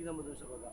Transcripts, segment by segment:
Tingnan mo dun sa baba.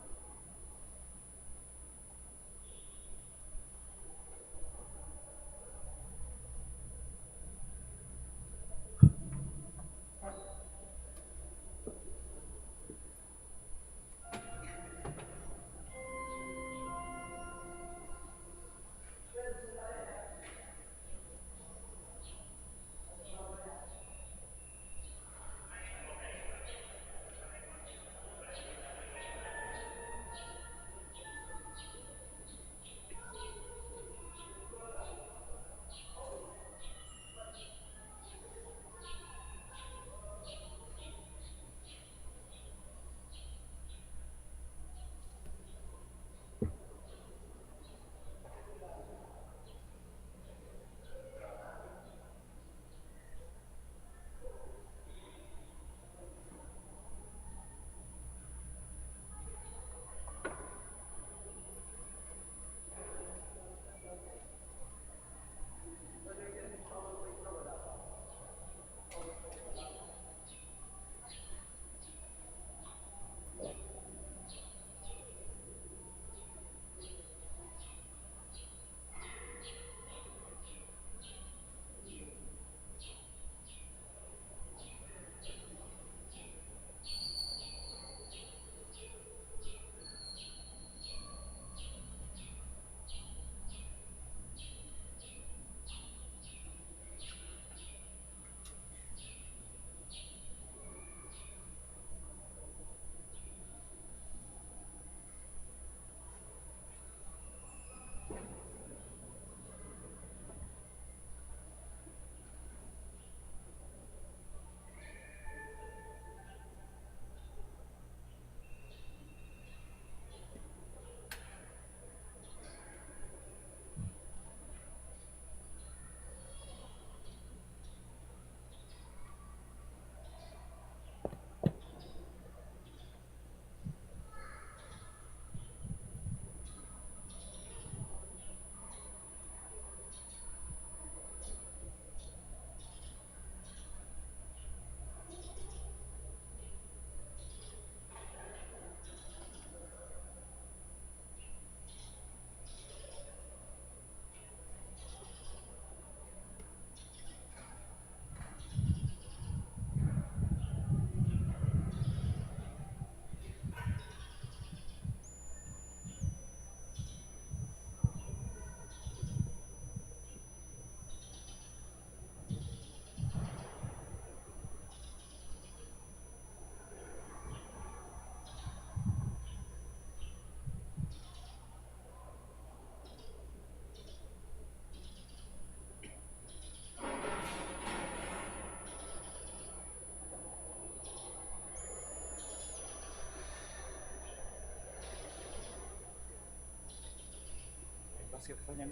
Basket pa niyan.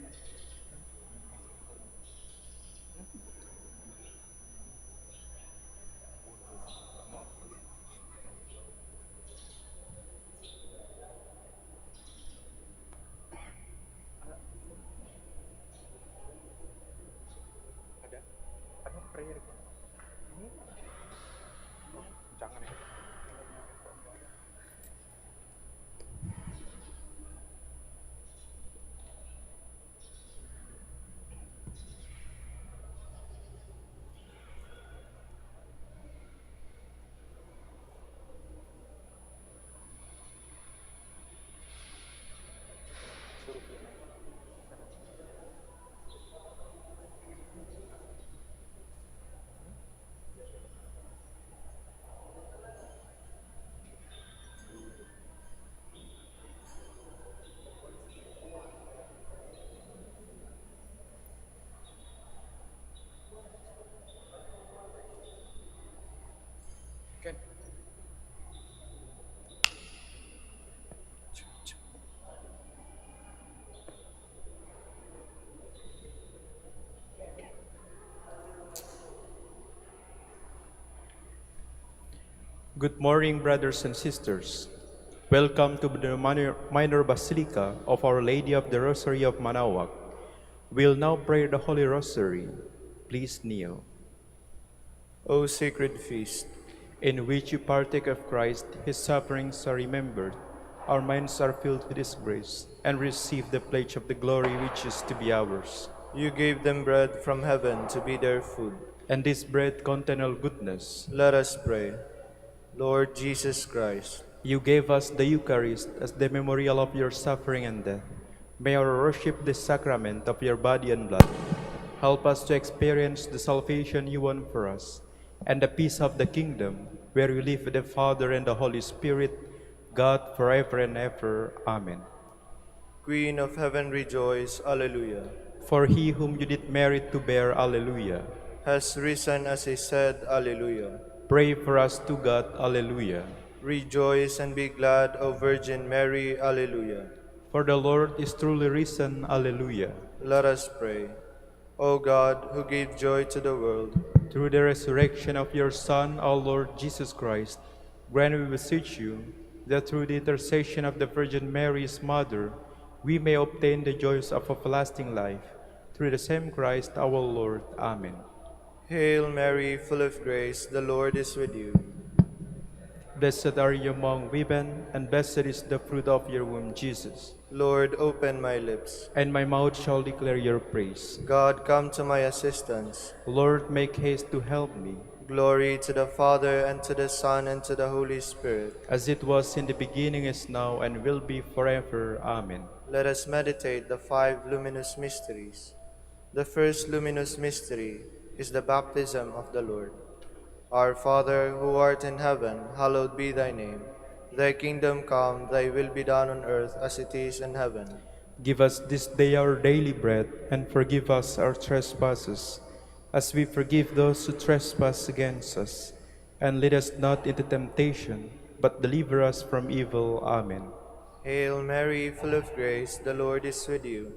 Ada? Ano prayer ko? Jangan ya. Kan? Good morning, brothers and sisters. Welcome to the minor Basilica of Our Lady of the Rosary of Manaoag. We'll now pray the Holy Rosary. Please kneel. O sacred feast, in which you partake of Christ, his sufferings are remembered. Our minds are filled with his grace, and receive the pledge of the glory which is to be ours. You gave them bread from heaven to be their food. And this bread contain all goodness. Let us pray. Lord Jesus Christ, You gave us the Eucharist as the memorial of your suffering and death. May our worship the sacrament of your body and blood. Help us to experience the salvation you won for us, and the peace of the kingdom, where you live with the Father and the Holy Spirit, God forever and ever. Amen. Queen of heaven, rejoice. Alleluia. For he whom you did merit to bear, Alleluia. Has risen as he said, Alleluia. Pray for us to God, Alleluia. Rejoice and be glad, O Virgin Mary, Alleluia. For the Lord is truly risen, Alleluia. Let us pray. O God, who gave joy to the world, Through the resurrection of your Son, our Lord Jesus Christ, grant, we beseech you, that through the intercession of the Virgin Mary, his mother, we may obtain the joys of everlasting life. Through the same Christ our Lord. Amen. Hail Mary, full of grace, the Lord is with you. Blessed are you among women, and blessed is the fruit of your womb, Jesus. Lord, open my lips. And my mouth shall declare your praise. God, come to my assistance. Lord, make haste to help me. Glory to the Father, and to the Son, and to the Holy Spirit. As it was in the beginning, is now, and will be forever. Amen. Let us meditate the 5 luminous mysteries. The first luminous mystery is the baptism of the Lord. Our Father, who art in heaven, hallowed be thy name. Thy kingdom come, thy will be done on earth as it is in heaven. Give us this day our daily bread, and forgive us our trespasses, as we forgive those who trespass against us. And lead us not into temptation, but deliver us from evil. Amen. Hail Mary, full of grace, the Lord is with you.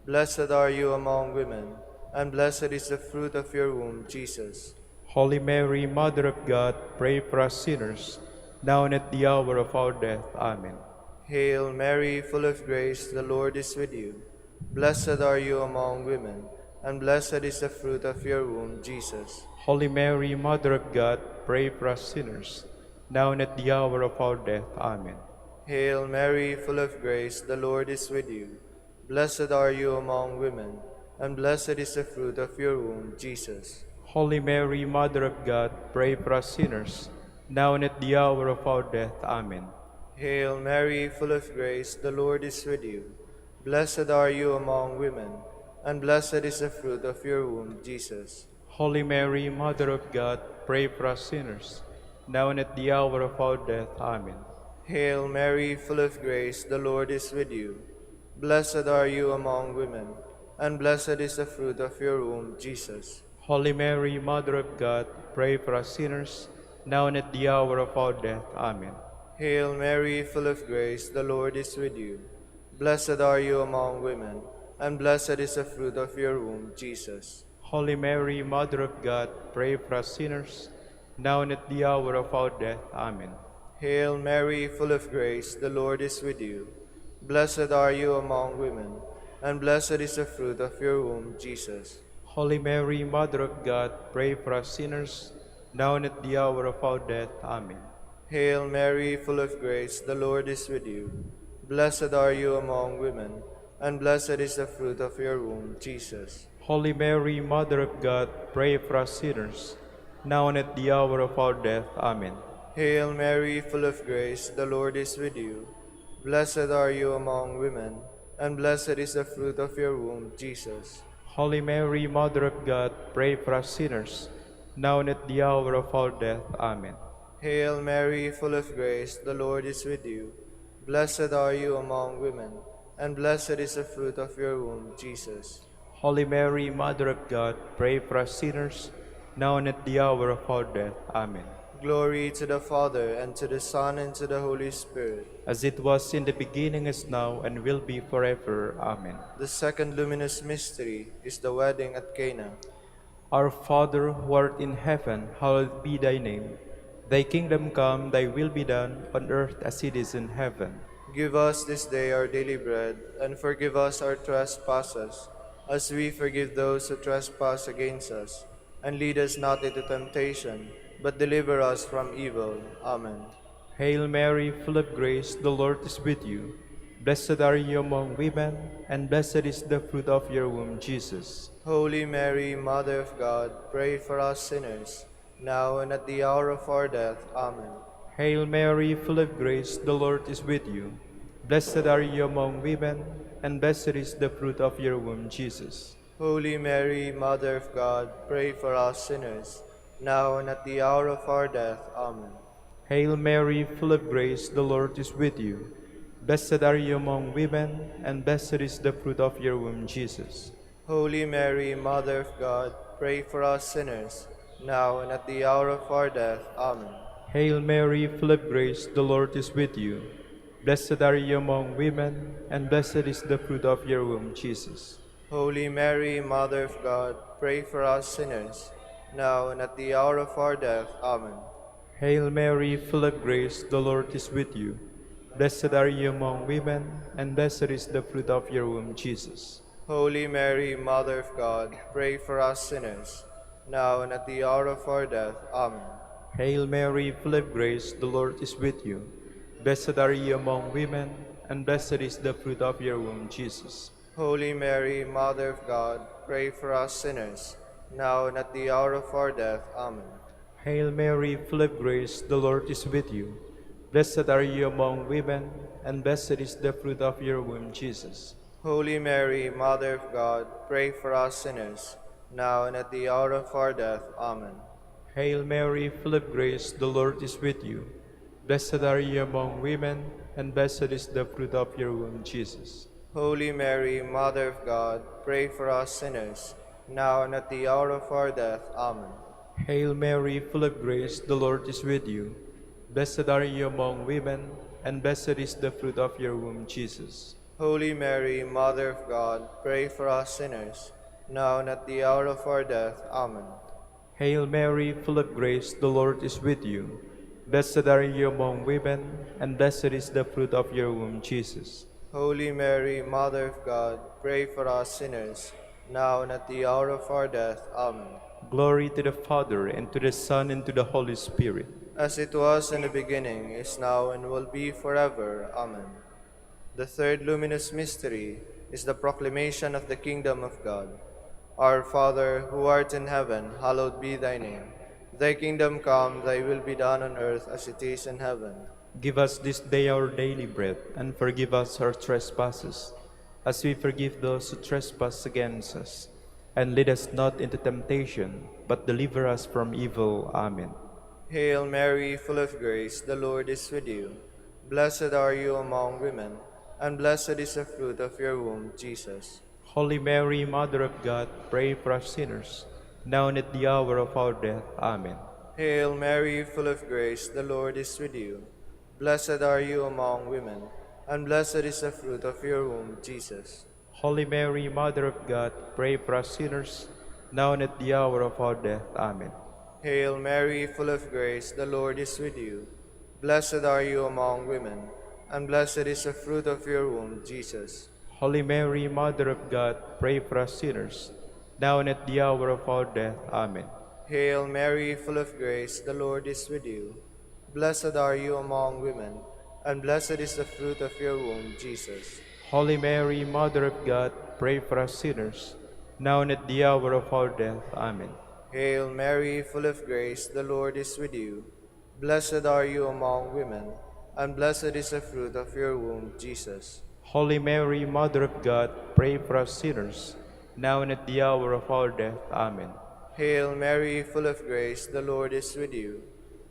Blessed are you among women, and blessed is the fruit of your womb, Jesus. Holy Mary, Mother of God, pray for us sinners, now and at the hour of our death. Amen. Hail Mary, full of grace, the Lord is with you. Blessed are you among women, and blessed is the fruit of your womb, Jesus. Holy Mary, Mother of God, pray for us sinners, now and at the hour of our death. Amen. Hail Mary, full of grace, the Lord is with you. Blessed are you among women, and blessed is the fruit of your womb, Jesus. Holy Mary, Mother of God, pray for us sinners, now and at the hour of our death. Amen. Hail Mary, full of grace, the Lord is with you. Blessed are you among women, and blessed is the fruit of your womb, Jesus. Holy Mary, Mother of God, pray for us sinners, now and at the hour of our death. Amen. Hail Mary, full of grace, the Lord is with you. Blessed are you among women, and blessed is the fruit of your womb, Jesus. Holy Mary, Mother of God, pray for us sinners, now and at the hour of our death. Amen. Hail Mary, full of grace, the Lord is with you. Blessed are you among women, and blessed is the fruit of your womb, Jesus. Holy Mary, Mother of God, pray for us sinners, now and at the hour of our death. Amen. Hail Mary, full of grace, the Lord is with you. Blessed are you among women, and blessed is the fruit of your womb, Jesus. Holy Mary, Mother of God, pray for us sinners, now and at the hour of our death. Amen. Hail Mary, full of grace, the Lord is with you. Blessed are you among women, and blessed is the fruit of your womb, Jesus. Holy Mary, Mother of God, pray for us sinners, now and at the hour of our death. Amen. Hail Mary, full of grace, the Lord is with you. Blessed are you among women, and blessed is the fruit of your womb, Jesus. Holy Mary, Mother of God, pray for us sinners, now and at the hour of our death. Amen. Hail Mary, full of grace, the Lord is with you. Blessed are you among women, and blessed is the fruit of your womb, Jesus. Holy Mary, Mother of God, pray for us sinners, now and at the hour of our death. Amen. Glory to the Father, and to the Son, and to the Holy Spirit. As it was in the beginning, is now, and will be forever. Amen. The second luminous mystery is the wedding at Cana. Our Father, who art in heaven, hallowed be thy name. Thy kingdom come, thy will be done, on earth as it is in heaven. Give us this day our daily bread, and forgive us our trespasses, as we forgive those who trespass against us. And lead us not into temptation, but deliver us from evil. Amen. Hail Mary, full of grace, the Lord is with you. Blessed are you among women, and blessed is the fruit of your womb, Jesus. Holy Mary, Mother of God, pray for us sinners, now and at the hour of our death. Amen. Hail Mary, full of grace, the Lord is with you. Blessed are you among women, and blessed is the fruit of your womb, Jesus. Holy Mary, Mother of God, pray for us sinners, now and at the hour of our death. Amen. Hail Mary, full of grace, the Lord is with you. Blessed are you among women, and blessed is the fruit of your womb, Jesus. Holy Mary, Mother of God, pray for us sinners, now and at the hour of our death. Amen. Hail Mary, full of grace, the Lord is with you. Blessed are you among women, and blessed is the fruit of your womb, Jesus. Holy Mary, Mother of God, pray for us sinners, now and at the hour of our death. Amen. Hail Mary, full of grace, the Lord is with you. Blessed are you among women, and blessed is the fruit of your womb, Jesus. Holy Mary, Mother of God, pray for us sinners, now and at the hour of our death. Amen. Hail Mary, full of grace, the Lord is with you. Blessed are you among women, and blessed is the fruit of your womb, Jesus. Holy Mary, Mother of God, pray for us sinners, now and at the hour of our death. Amen. Hail Mary, full of grace, the Lord is with you. Blessed are you among women, and blessed is the fruit of your womb, Jesus. Holy Mary, Mother of God, pray for us sinners, now and at the hour of our death. Amen. Hail Mary, full of grace, the Lord is with you. Blessed are you among women, and blessed is the fruit of your womb, Jesus. Holy Mary, Mother of God, pray for us sinners, now and at the hour of our death. Amen. Hail Mary, full of grace, the Lord is with you. Blessed are you among women, and blessed is the fruit of your womb, Jesus. Holy Mary, Mother of God, pray for us sinners, now and at the hour of our death. Amen. Hail Mary, full of grace, the Lord is with you. Blessed are you among women, and blessed is the fruit of your womb, Jesus. Holy Mary, Mother of God, pray for us sinners, now and at the hour of our death. Amen. Glory to the Father, and to the Son, and to the Holy Spirit. As it was in the beginning, is now, and will be forever. Amen. The third luminous mystery is the proclamation of the kingdom of God. Our Father, who art in heaven, hallowed be thy name. Thy kingdom come, thy will be done on earth as it is in heaven. Give us this day our daily bread, and forgive us our trespasses, as we forgive those who trespass against us. And lead us not into temptation, but deliver us from evil. Amen. Hail Mary, full of grace, the Lord is with you. Blessed are you among women, and blessed is the fruit of your womb, Jesus. Holy Mary, Mother of God, pray for us sinners, now and at the hour of our death. Amen. Hail Mary, full of grace, the Lord is with you. Blessed are you among women, and blessed is the fruit of your womb, Jesus. Holy Mary, Mother of God, pray for us sinners, now and at the hour of our death. Amen. Hail Mary, full of grace, the Lord is with you. Blessed are you among women, and blessed is the fruit of your womb, Jesus. Holy Mary, Mother of God, pray for us sinners, now and at the hour of our death. Amen. Hail Mary, full of grace, the Lord is with you. Blessed are you among women, and blessed is the fruit of your womb, Jesus. Holy Mary, Mother of God, pray for us sinners, now and at the hour of our death. Amen. Hail Mary, full of grace, the Lord is with you. Blessed are you among women, and blessed is the fruit of your womb, Jesus. Holy Mary, Mother of God, pray for us sinners, now and at the hour of our death. Amen. Hail Mary, full of grace, the Lord is with you.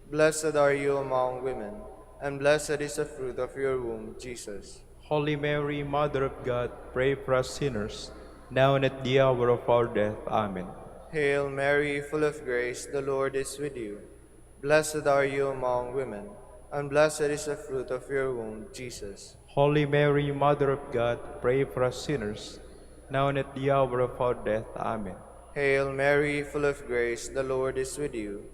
Blessed are you among women, and blessed is the fruit of your womb, Jesus. Holy Mary, Mother of God, pray for us sinners, now and at the hour of our death. Amen. Hail Mary, full of grace, the Lord is with you. Blessed are you among women, and blessed is the fruit of your womb, Jesus. Holy Mary, Mother of God, pray for us sinners, now and at the hour of our death. Amen. Hail Mary, full of grace, the Lord is with you.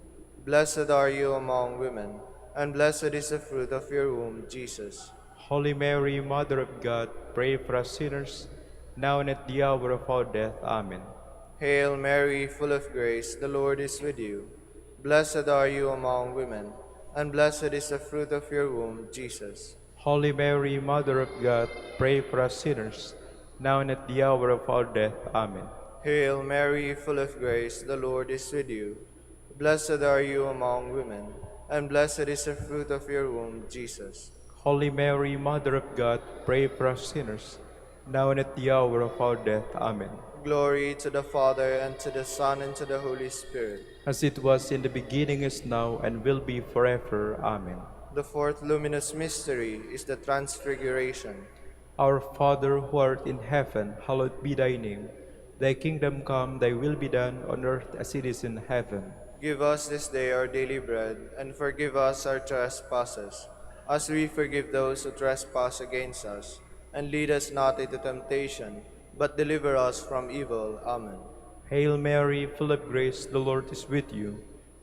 Blessed are you among women, and blessed is the fruit of your womb, Jesus. Holy Mary, Mother of God, pray for us sinners, now and at the hour of our death. Amen. Hail Mary, full of grace, the Lord is with you. Blessed are you among women, and blessed is the fruit of your womb, Jesus. Holy Mary, Mother of God, pray for us sinners, now and at the hour of our death. Amen. Hail Mary, full of grace, the Lord is with you. Blessed are you among women, and blessed is the fruit of your womb, Jesus. Holy Mary, Mother of God, pray for us sinners, now and at the hour of our death. Amen. Glory to the Father, and to the Son, and to the Holy Spirit. As it was in the beginning, is now, and will be forever. Amen. The fourth luminous mystery is the Transfiguration. Our Father, who art in heaven, hallowed be thy name. Thy kingdom come, thy will be done, on earth as it is in heaven. Give us this day our daily bread, and forgive us our trespasses, as we forgive those who trespass against us. And lead us not into temptation, but deliver us from evil. Amen. Hail Mary, full of grace, the Lord is with you.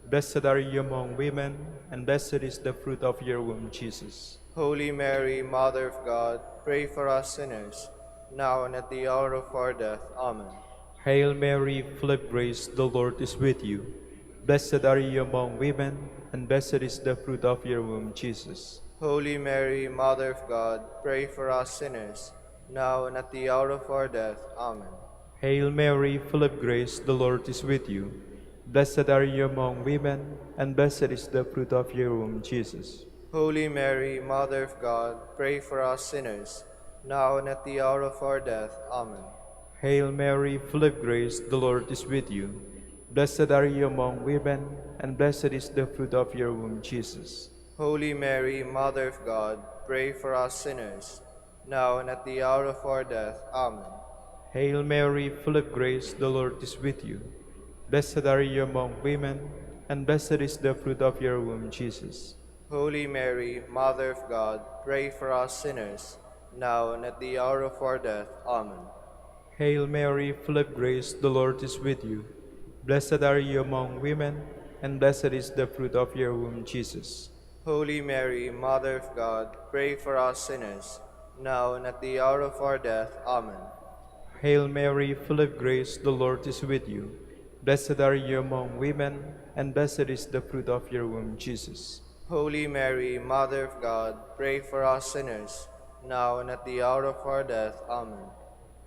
Blessed are you among women, and blessed is the fruit of your womb, Jesus. Holy Mary, Mother of God, pray for us sinners, now and at the hour of our death. Amen. Hail Mary, full of grace, the Lord is with you. Blessed are you among women, and blessed is the fruit of your womb, Jesus. Holy Mary, Mother of God, pray for us sinners, now and at the hour of our death. Amen. Hail Mary, full of grace, the Lord is with you. Blessed are you among women, and blessed is the fruit of your womb, Jesus. Holy Mary, Mother of God, pray for us sinners, now and at the hour of our death. Amen. Hail Mary, full of grace, the Lord is with you. Blessed are you among women, and blessed is the fruit of your womb, Jesus. Holy Mary, Mother of God, pray for us sinners, now and at the hour of our death. Amen. Hail Mary, full of grace, the Lord is with you. Blessed are you among women, and blessed is the fruit of your womb, Jesus. Holy Mary, Mother of God, pray for us sinners, now and at the hour of our death. Amen. Hail Mary, full of grace, the Lord is with you. Blessed are you among women, and blessed is the fruit of your womb, Jesus. Holy Mary, Mother of God, pray for us sinners, now and at the hour of our death. Amen. Hail Mary, full of grace, the Lord is with you. Blessed are you among women, and blessed is the fruit of your womb, Jesus. Holy Mary, Mother of God, pray for us sinners, now and at the hour of our death. Amen.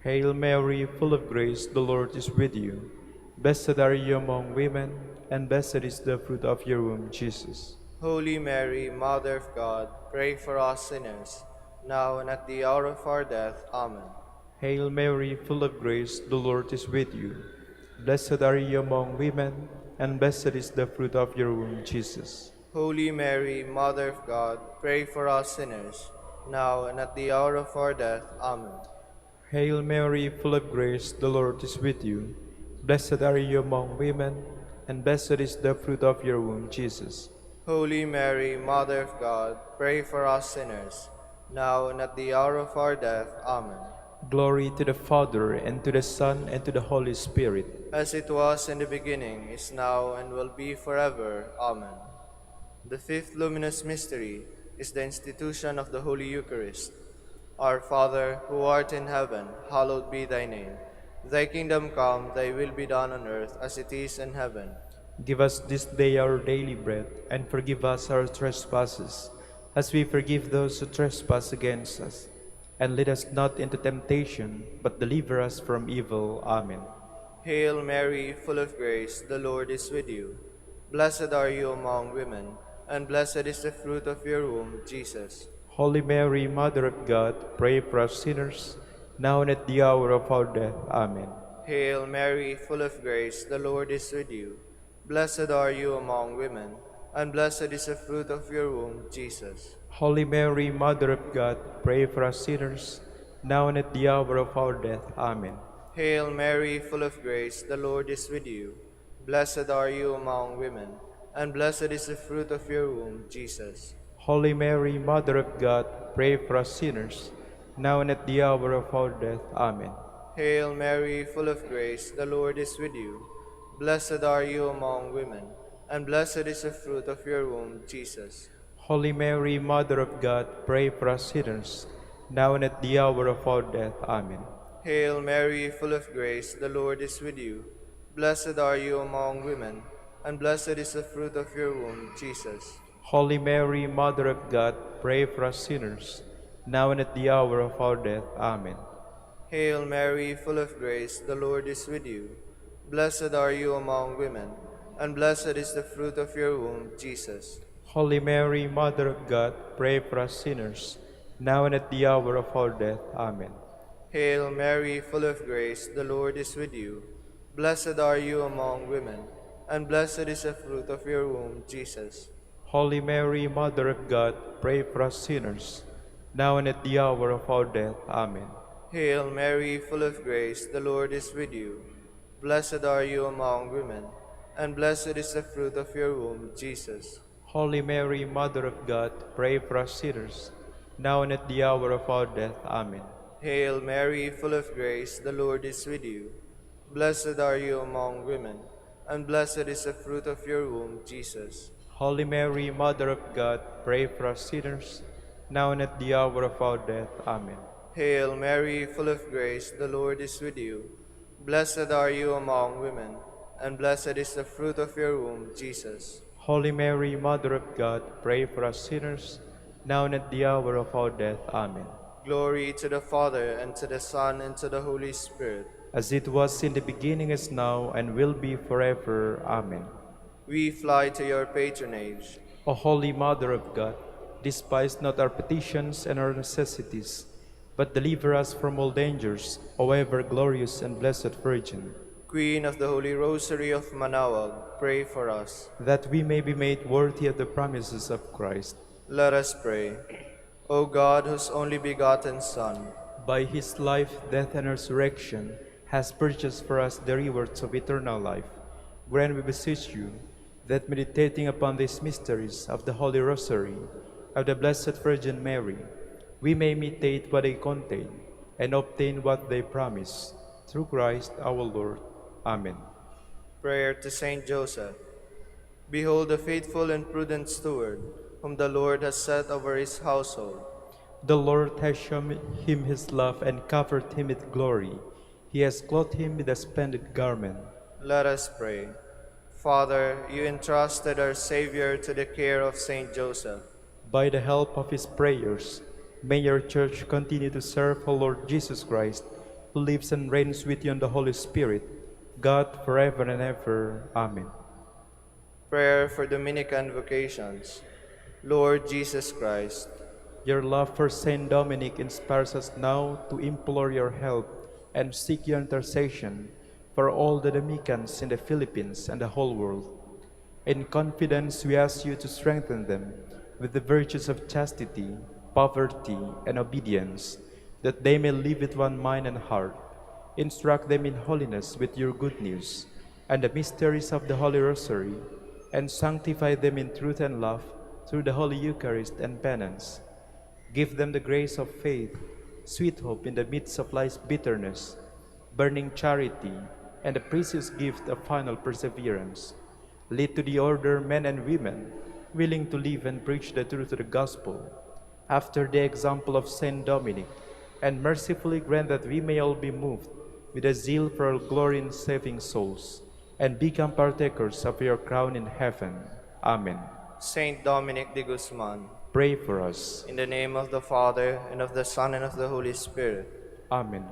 Hail Mary, full of grace, the Lord is with you. Blessed are you among women, and blessed is the fruit of your womb, Jesus. Holy Mary, Mother of God, pray for us sinners, now and at the hour of our death. Amen. Hail Mary, full of grace, the Lord is with you. Blessed are you among women, and blessed is the fruit of your womb, Jesus. Holy Mary, Mother of God, pray for us sinners, now and at the hour of our death. Amen. Hail Mary, full of grace, the Lord is with you. Blessed are you among women, and blessed is the fruit of your womb, Jesus. Holy Mary, Mother of God, pray for us sinners, now and at the hour of our death. Amen. Glory to the Father, and to the Son, and to the Holy Spirit. As it was in the beginning, is now, and will be forever. Amen. The fifth luminous mystery is the institution of the Holy Eucharist. Our Father, who art in heaven, hallowed be thy name. Thy kingdom come, thy will be done on earth as it is in heaven. Give us this day our daily bread, and forgive us our trespasses, as we forgive those who trespass against us. And lead us not into temptation, but deliver us from evil. Amen. Hail Mary, full of grace, the Lord is with you. Blessed are you among women, and blessed is the fruit of your womb, Jesus. Holy Mary, Mother of God, pray for us sinners, now and at the hour of our death. Amen. Hail Mary, full of grace, the Lord is with you. Blessed are you among women, and blessed is the fruit of your womb, Jesus. Holy Mary, Mother of God, pray for us sinners, now and at the hour of our death. Amen. Hail Mary, full of grace, the Lord is with you. Blessed are you among women, and blessed is the fruit of your womb, Jesus. Holy Mary, Mother of God, pray for us sinners, now and at the hour of our death. Amen. Hail Mary, full of grace, the Lord is with you. Blessed are you among women, and blessed is the fruit of your womb, Jesus. Holy Mary, Mother of God, pray for us sinners, now and at the hour of our death. Amen. Hail Mary, full of grace, the Lord is with you. Blessed are you among women, and blessed is the fruit of your womb, Jesus. Holy Mary, Mother of God, pray for us sinners, now and at the hour of our death. Amen. Hail Mary, full of grace, the Lord is with you. Blessed are you among women, and blessed is the fruit of your womb, Jesus. Holy Mary, Mother of God, pray for us sinners, now and at the hour of our death. Amen. Hail Mary, full of grace, the Lord is with you. Blessed are you among women, and blessed is the fruit of your womb, Jesus. Holy Mary, Mother of God, pray for us sinners, now and at the hour of our death. Amen. Hail Mary, full of grace, the Lord is with you. Blessed are you among women, and blessed is the fruit of your womb, Jesus. Holy Mary, Mother of God, pray for us sinners, now and at the hour of our death. Amen. Hail Mary, full of grace, the Lord is with you. Blessed are you among women, and blessed is the fruit of your womb, Jesus. Holy Mary, Mother of God, pray for us sinners, now and at the hour of our death. Amen. Hail Mary, full of grace, the Lord is with you. Blessed are you among women, and blessed is the fruit of your womb, Jesus. Holy Mary, Mother of God, pray for us sinners, now and at the hour of our death. Amen. Glory to the Father, and to the Son, and to the Holy Spirit. As it was in the beginning, is now, and will be forever. Amen. We fly to your patronage. O Holy Mother of God, despise not our petitions and our necessities, but deliver us from all dangers, O ever glorious and blessed Virgin. Queen of the Holy Rosary of Manaoag, pray for us. That we may be made worthy of the promises of Christ. Let us pray. O God, whose only begotten Son, by his life, death, and resurrection, has purchased for us the rewards of eternal life, grant, we beseech you, that meditating upon these mysteries of the Holy Rosary of the Blessed Virgin Mary, we may imitate what they contain and obtain what they promise. Through Christ our Lord. Amen. prayer to Saint Joseph. Behold the faithful and prudent steward, whom the Lord has set over his household. The Lord has shown him his love and covered him with glory. He has clothed him with a splendid garment. Let us pray. Father, you entrusted our Savior to the care of Saint Joseph. By the help of his prayers, may your Church continue to serve our Lord Jesus Christ, who lives and reigns with you in the Holy Spirit, God forever and ever. Amen. Prayer for Dominican vocations. Lord Jesus Christ, Your love for Saint Dominic inspires us now to implore your help and seek your intercession for all the Dominicans in the Philippines and the whole world. In confidence, we ask you to strengthen them with the virtues of chastity, poverty, and obedience, that they may live with one mind and heart. Instruct them in holiness with your good news and the mysteries of the Holy Rosary, and sanctify them in truth and love through the Holy Eucharist and penance. Give them the grace of faith, sweet hope in the midst of life's bitterness, burning charity, and the precious gift of final perseverance. Lead to the order men and women willing to live and preach the truth of the gospel, after the example of Saint Dominic, and mercifully grant that we may all be moved with a zeal for our glory in saving souls, and become partakers of your crown in heaven. Amen. Saint Dominic de Guzman, Pray for us. in the name of the Father, and of the Son, and of the Holy Spirit. Amen.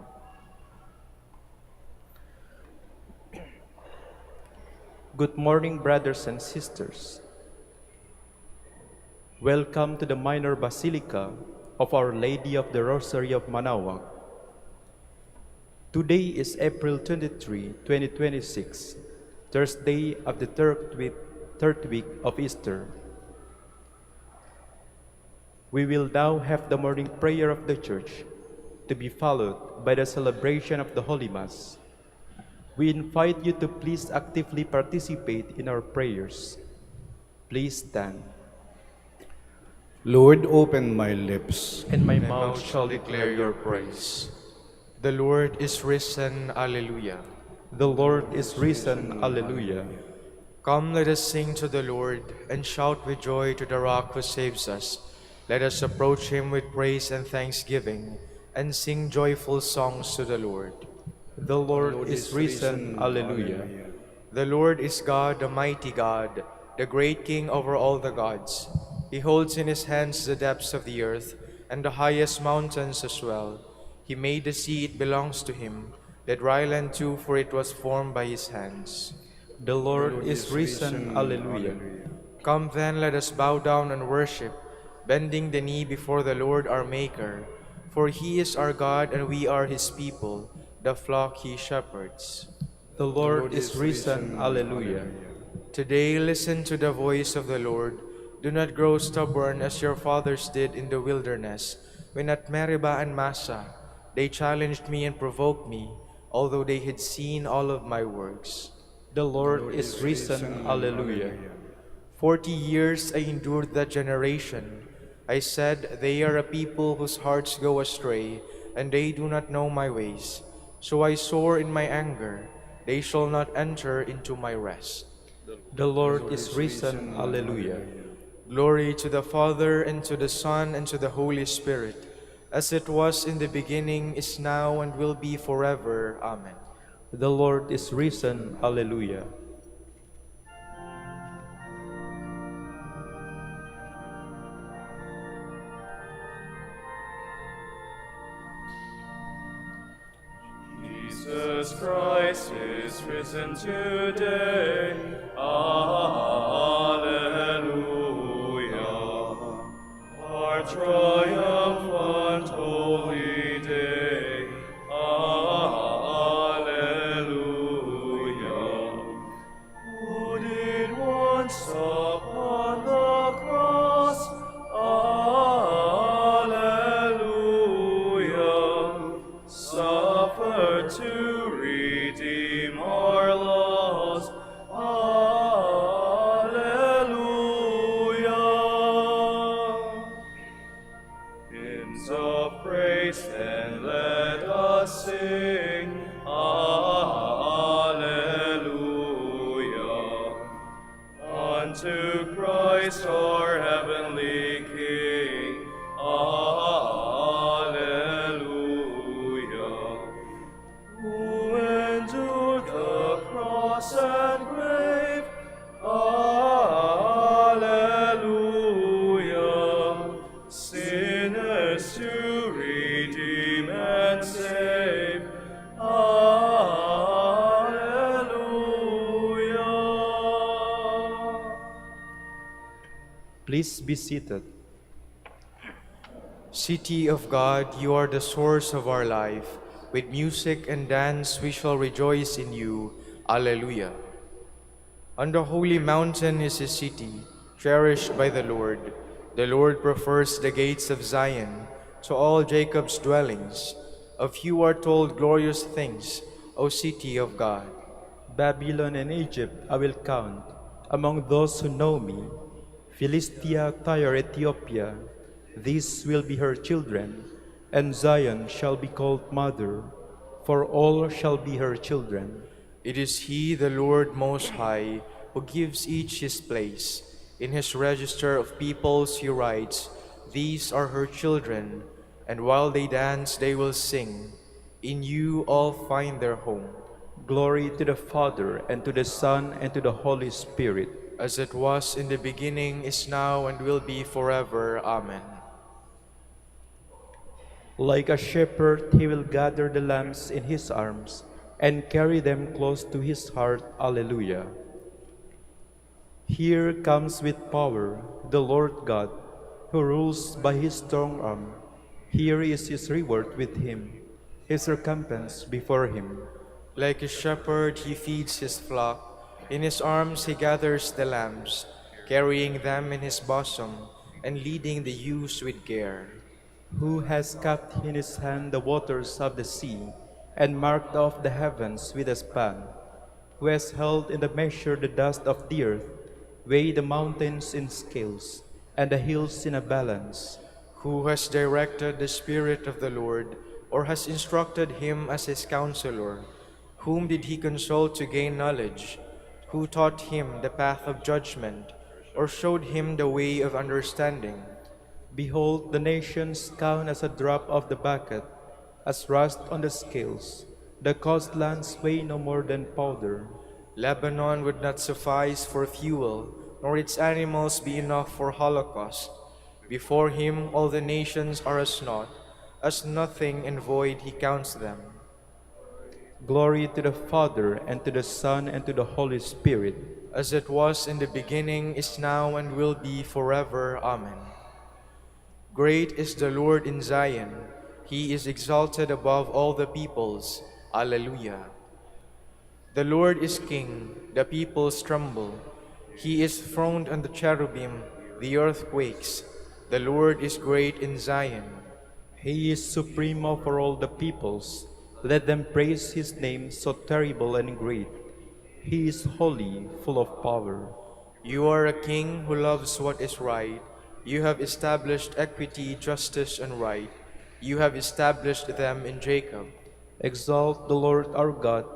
Good morning, brothers and sisters. Welcome to the Minor Basilica of Our Lady of the Rosary of Manaoag. Today is April 23, 2026, Thursday of the third week of Easter. We will now have the morning prayer of the Church, to be followed by the celebration of the Holy Mass. We invite you to please actively participate in our prayers. Please stand. Lord, open my lips, And my My mouth mouth shall declare your praise. The Lord is risen, Alleluia. The Lord is risen, Alleluia. Come, let us sing to the Lord, and shout with joy to the Rock who saves us. Let us approach him with praise and thanksgiving, and sing joyful songs to the Lord. The Lord is risen, Alleluia. The Lord is God, the mighty God, the great King over all the gods. He holds in his hands the depths of the earth, and the highest mountains as well. He made the sea, it belongs to him, the dry land too, for it was formed by his hands. The Lord is risen. Alleluia. Come then, let us bow down and worship, bending the knee before the Lord our Maker. For he is our God, and we are his people, the flock he shepherds. The Lord is risen. Alleluia. Today listen to the voice of the Lord. Do not grow stubborn as your fathers did in the wilderness, when at Meribah and Massa they challenged me and provoked me, although they had seen all of my works. The Lord is risen. Alleluia. 40 years I endured that generation. I said, they are a people whose hearts go astray, and they do not know my ways. So I swore in my anger, they shall not enter into my rest. The Lord is risen. Alleluia. Glory to the Father, and to the Son, and to the Holy Spirit, as it was in the beginning, is now, and will be forever. Amen. The Lord is risen. Alleluia. Jesus Christ is risen today. Alleluia. Our triumphant holy day. Alleluia. Who did once upon the cross? Alleluia. Suffer to redeem our loss. Alleluia. Hymns of praise then let us sing. Alleluia. Unto Christ our heavenly King. Alleluia. Who endured the cross and grave. Alleluia. Sinners to redeem and save. Alleluia. Please be seated. City of God, you are the source of our life. With music and dance we shall rejoice in you. Alleluia. On the holy mountain is a city, cherished by the Lord. The Lord prefers the gates of Zion to all Jacob's dwellings. Of you are told glorious things, O city of God. Babylon and Egypt I will count among those who know me. Philistia, Tyre, Ethiopia, these will be her children, and Zion shall be called mother, for all shall be her children. It is He, the Lord Most High, who gives each his place. In his register of peoples he writes, these are her children, and while they dance they will sing. In you all find their home. Glory to the Father, and to the Son, and to the Holy Spirit. As it was in the beginning, is now, and will be forever. Amen. Like a shepherd, he will gather the lambs in his arms and carry them close to his heart. Alleluia. Here comes with power the Lord God, who rules by his strong arm. Here is his reward with him, his recompense before him. Like a shepherd, he feeds his flock. In his arms he gathers the lambs, carrying them in his bosom and leading the ewes with care. Who has kept in his hand the waters of the sea and marked off the heavens with a span? Who has held in the measure the dust of the earth, weighed the mountains in scales and the hills in a balance? Who has directed the Spirit of the Lord, or has instructed him as his counselor? Whom did he consult to gain knowledge? Who taught him the path of judgment, or showed him the way of understanding? Behold, the nations count as a drop of the bucket, as rust on the scales. The coastlands weigh no more than powder. Lebanon would not suffice for fuel, nor its animals be enough for holocaust. Before him all the nations are as naught, as nothing and void he counts them. Glory to the Father, and to the Son, and to the Holy Spirit. As it was in the beginning, is now, and will be forever. Amen. Great is the Lord in Zion. He is exalted above all the peoples. Alleluia. The Lord is King, the peoples tremble. He is throned on the cherubim, the earth quakes. The Lord is great in Zion. He is supreme over all the peoples. Let them praise his name, so terrible and great. He is holy, full of power. You are a king who loves what is right. You have established equity, justice, and right. You have established them in Jacob. Exalt the Lord our God.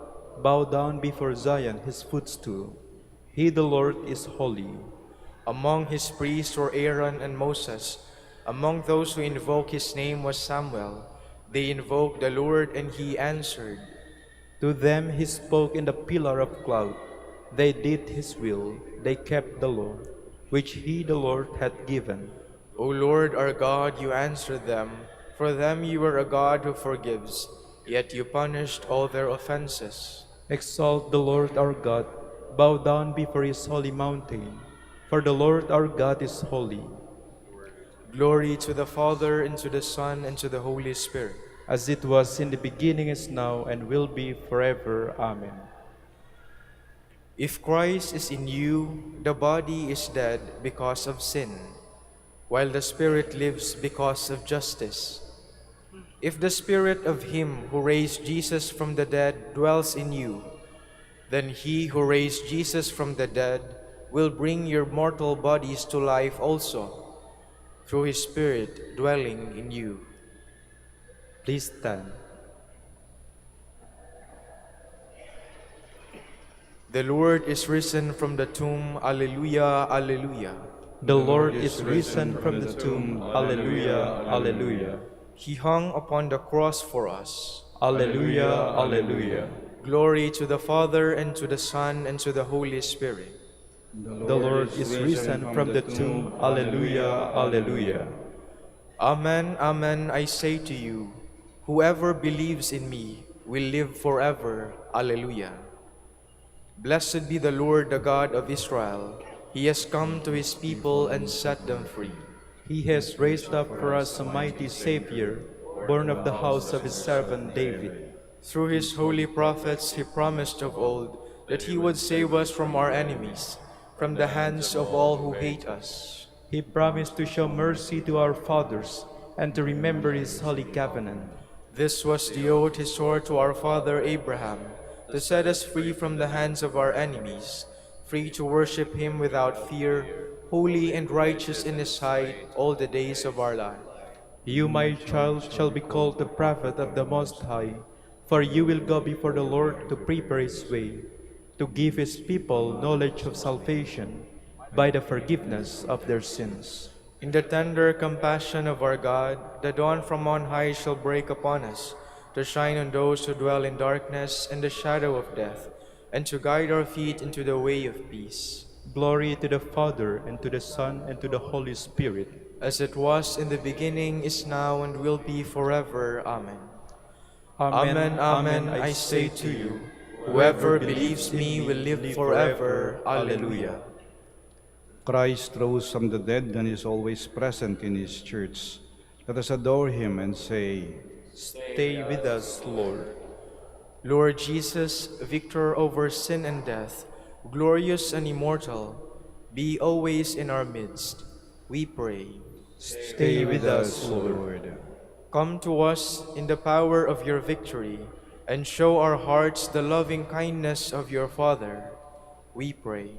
Bow down before Zion, his footstool. He, the Lord, is holy. Among his priests were Aaron and Moses. Among those who invoke his name was Samuel. They invoked the Lord, and he answered. To them he spoke in the pillar of cloud. They did his will. They kept the law, which he, the Lord, had given. O Lord our God, you answered them. For them you are a God who forgives, yet you punished all their offenses. Exalt the Lord our God. Bow down before his holy mountain. For the Lord our God is holy. Glory to the Father, and to the Son, and to the Holy Spirit. As it was in the beginning, is now, and will be forever. Amen. If Christ is in you, the body is dead because of sin, while the Spirit lives because of justice. If the Spirit of him who raised Jesus from the dead dwells in you, then he who raised Jesus from the dead will bring your mortal bodies to life also, through his Spirit dwelling in you. Please stand. The Lord is risen from the tomb. Alleluia, alleluia. The Lord is risen from the tomb. Alleluia, alleluia. He hung upon the cross for us. Alleluia, alleluia. Glory to the Father, and to the Son, and to the Holy Spirit. The Lord is risen from the tomb. Alleluia, alleluia. Amen, amen, I say to you, whoever believes in me will live forever. Alleluia. Blessed be the Lord, the God of Israel. He has come to his people and set them free. He has raised up for us a mighty Savior, born of the house of his servant David. Through his holy prophets he promised of old that he would save us from our enemies, from the hands of all who hate us. He promised to show mercy to our fathers and to remember his holy covenant. This was the oath he swore to our father Abraham, to set us free from the hands of our enemies, free to worship him without fear, holy and righteous in his sight all the days of our life. You, my child, shall be called the prophet of the Most High, for you will go before the Lord to prepare his way, to give his people knowledge of salvation by the forgiveness of their sins. In the tender compassion of our God, the dawn from on high shall break upon us, to shine on those who dwell in darkness and the shadow of death, and to guide our feet into the way of peace. Glory to the Father, and to the Son, and to the Holy Spirit. As it was in the beginning, is now, and will be forever. Amen. Amen, amen, I say to you, whoever believes me will live forever. Alleluia. Christ rose from the dead and is always present in his church. Let us adore him and say, Stay with us, Lord. Lord Jesus, victor over sin and death, glorious and immortal, be always in our midst, we pray. Stay with us, Lord. Come to us in the power of your victory, and show our hearts the loving kindness of your Father, we pray.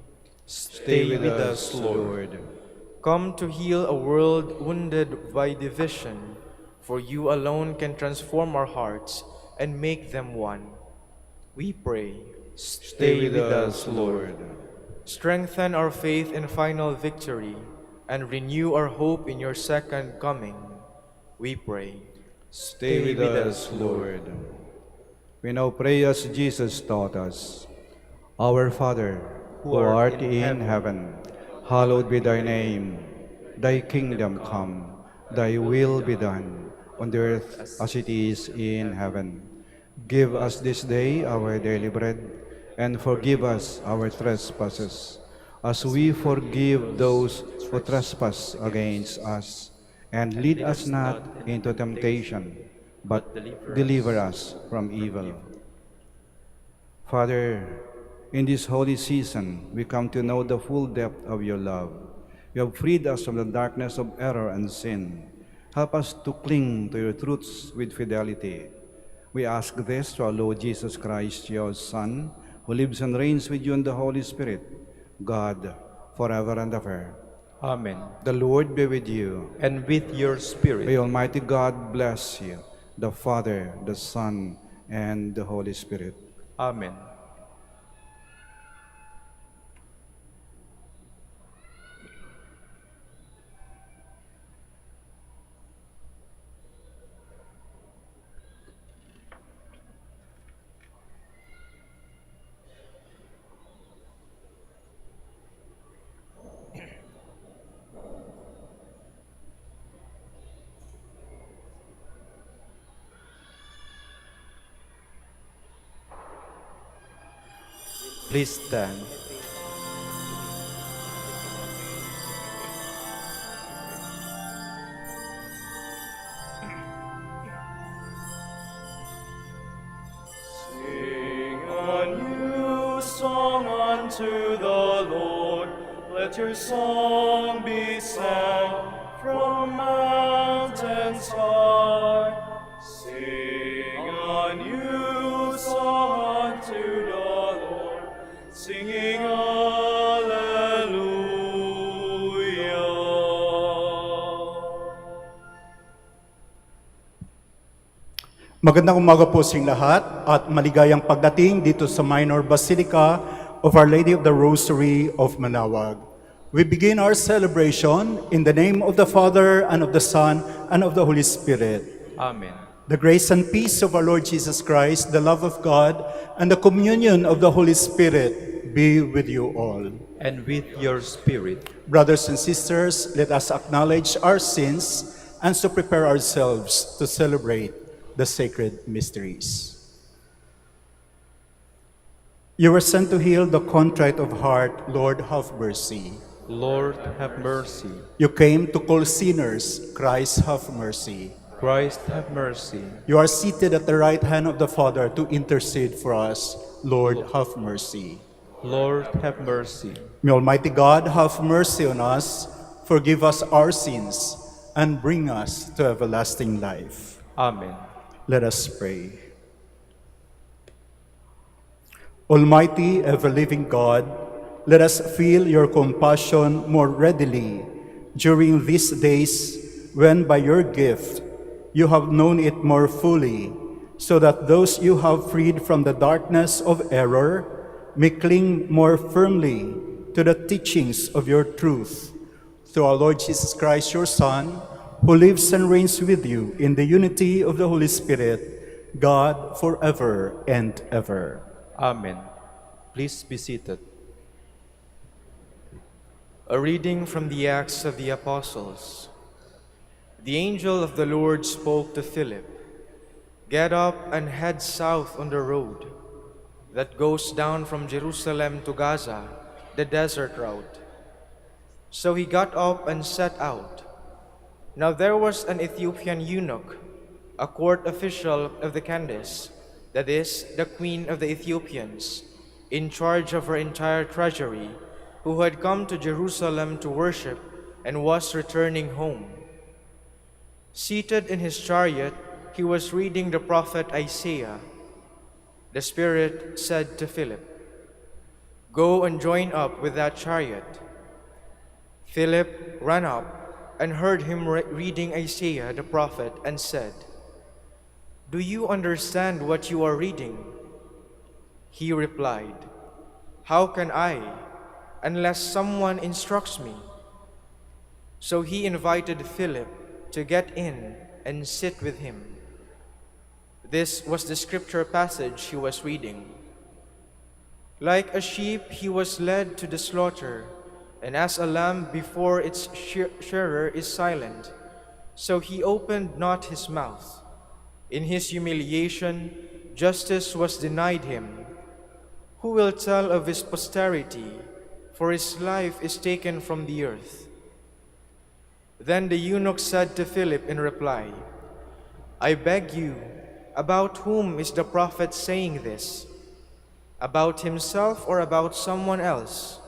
Stay with us, Lord. Come to heal a world wounded by division, for you alone can transform our hearts and make them one. We pray. Stay with us, Lord. Strengthen our faith in final victory, and renew our hope in your second coming. We pray. Stay with us, Lord. We now pray as Jesus taught us. Our Father, who art in heaven, hallowed be thy name. Thy kingdom come, thy will be done, on the earth as it is in heaven. Give us this day our daily bread, and forgive us our trespasses, as we forgive those who trespass against us. And lead us not into temptation, but deliver us from evil. Father, in this holy season, we come to know the full depth of your love. You have freed us from the darkness of error and sin. Help us to cling to your truths with fidelity. We ask this through our Lord Jesus Christ, your Son, who lives and reigns with you in the Holy Spirit, God, forever and ever. Amen. The Lord be with you. And with your spirit. May Almighty God bless you, the Father, the Son, and the Holy Spirit. Amen. Please stand. Sing a new song unto the Lord. Let your song be sang from mountains high. Sing a new song unto the Lord, singing Magandang umaga po sa inyong lahat at maligayang pagdating dito sa Minor Basilica of Our Lady of the Rosary of Manaoag. We begin our celebration in the name of the Father and of the Son and of the Holy Spirit. Amen. The grace and peace of our Lord Jesus Christ, the love of God, and the communion of the Holy Spirit be with you all. And with your spirit. Brothers and sisters, let us acknowledge our sins and so prepare ourselves to celebrate the sacred mysteries. You were sent to heal the contrite of heart. Lord, have mercy. Lord, have mercy. You came to call sinners. Christ, have mercy. Christ, have mercy. You are seated at the right hand of the Father to intercede for us. Lord, have mercy. Lord, have mercy. May Almighty God have mercy on us, forgive us our sins, and bring us to everlasting life. Amen. Let us pray. Almighty, ever-living God, let us feel your compassion more readily during these days when by your gift you have known it more fully, so that those you have freed from the darkness of error may cling more firmly to the teachings of your truth. Through our Lord Jesus Christ, your Son, who lives and reigns with you in the unity of the Holy Spirit, God, forever and ever. Amen. Please be seated. A reading from the Acts of the Apostles. The angel of the Lord spoke to Philip, "Get up and head south on the road that goes down from Jerusalem to Gaza, the desert route." So he got up and set out. Now there was an Ethiopian eunuch, a court official of the Candace, that is, the queen of the Ethiopians, in charge of her entire treasury, who had come to Jerusalem to worship and was returning home. Seated in his chariot, he was reading the prophet Isaiah. The Spirit said to Philip, "Go and join up with that chariot." Philip ran up and heard him reading Isaiah the prophet and said, "Do you understand what you are reading?" He replied, "How can I, unless someone instructs me?" So he invited Philip to get in and sit with him. This was the scripture passage he was reading. Like a sheep he was led to the slaughter, and as a lamb before its shearer is silent, so he opened not his mouth. In his humiliation, justice was denied him. Who will tell of his posterity? For his life is taken from the earth. Then the eunuch said to Philip in reply, I beg you, about whom is the prophet saying this? About himself or about someone else?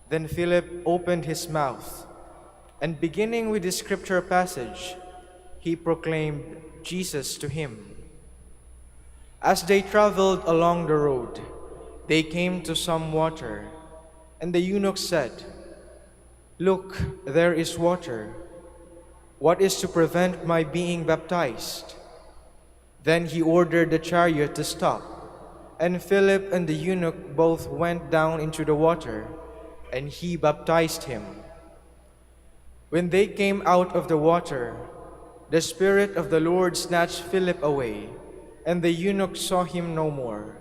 Then Philip opened his mouth, and beginning with the scripture passage, he proclaimed Jesus to him. As they traveled along the road, they came to some water, and the eunuch said, Look, there is water. What is to prevent my being baptized? Then he ordered the chariot to stop, and Philip and the eunuch both went down into the water, and he baptized him. When they came out of the water, the Spirit of the Lord snatched Philip away, and the eunuch saw him no more,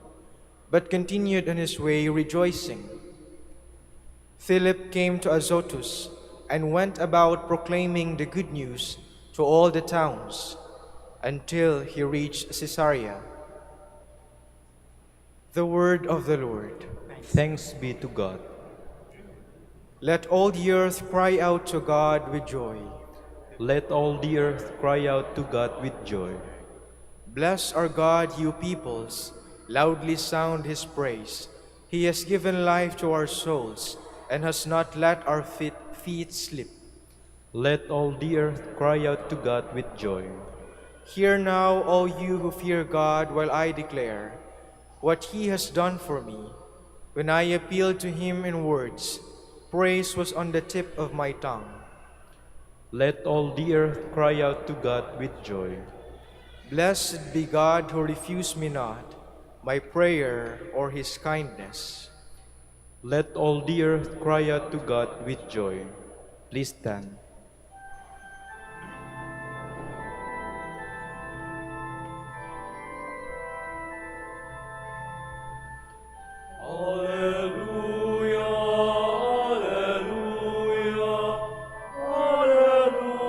but continued on his way rejoicing. Philip came to Azotus and went about proclaiming the good news to all the towns until he reached Caesarea. The word of the Lord. Thanks be to God. Let all the earth cry out to God with joy. Let all the earth cry out to God with joy. Bless our God, you peoples. Loudly sound his praise. He has given life to our souls and has not let our feet slip. Let all the earth cry out to God with joy. Hear now, all you who fear God, while I declare what he has done for me. When I appealed to him in words, praise was on the tip of my tongue. Let all the earth cry out to God with joy. Blessed be God who refused me not my prayer or his kindness. Let all the earth cry out to God with joy. Please stand. Alleluia, alleluia, alleluia.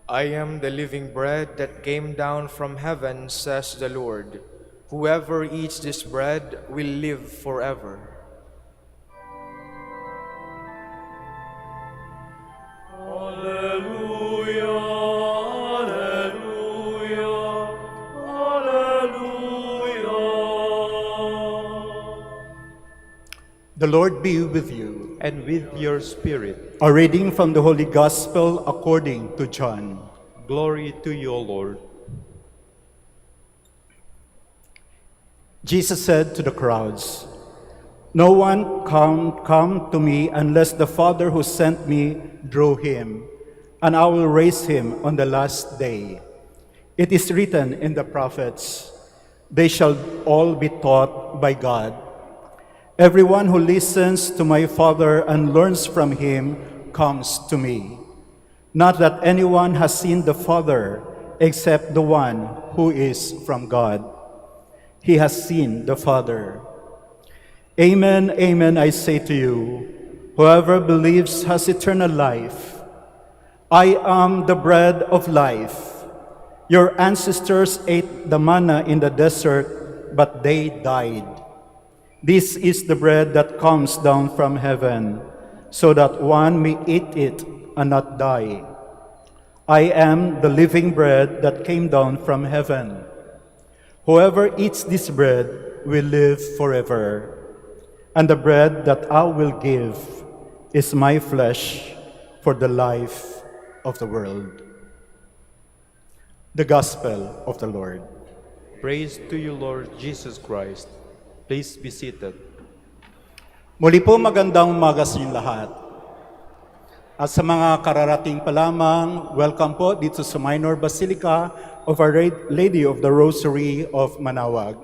I am the living bread that came down from heaven, says the Lord. Whoever eats this bread will live forever. Alleluia, alleluia, alleluia. The Lord be with you. And with your spirit, A reading from the Holy Gospel according to John. glory to you, O Lord. Jesus said to the crowds, No one come to me unless the Father who sent me drew him, and I will raise him on the last day. It is written in the prophets, They shall all be taught by God. Everyone who listens to my Father and learns from him comes to me. Not that anyone has seen the Father except the one who is from God. He has seen the Father. Amen, amen, I say to you, whoever believes has eternal life. I am the bread of life. Your ancestors ate the manna in the desert, but they died. This is the bread that comes down from heaven, so that one may eat it and not die. I am the living bread that came down from heaven. Whoever eats this bread will live forever. And the bread that I will give is my flesh for the life of the world. The Gospel of the Lord. Praise to you, Lord Jesus Christ. Please be seated. Muli po magandang umaga sa inyong lahat. At sa mga kararating pa lamang, welcome po dito sa Minor Basilica of Our Lady of the Rosary of Manaoag.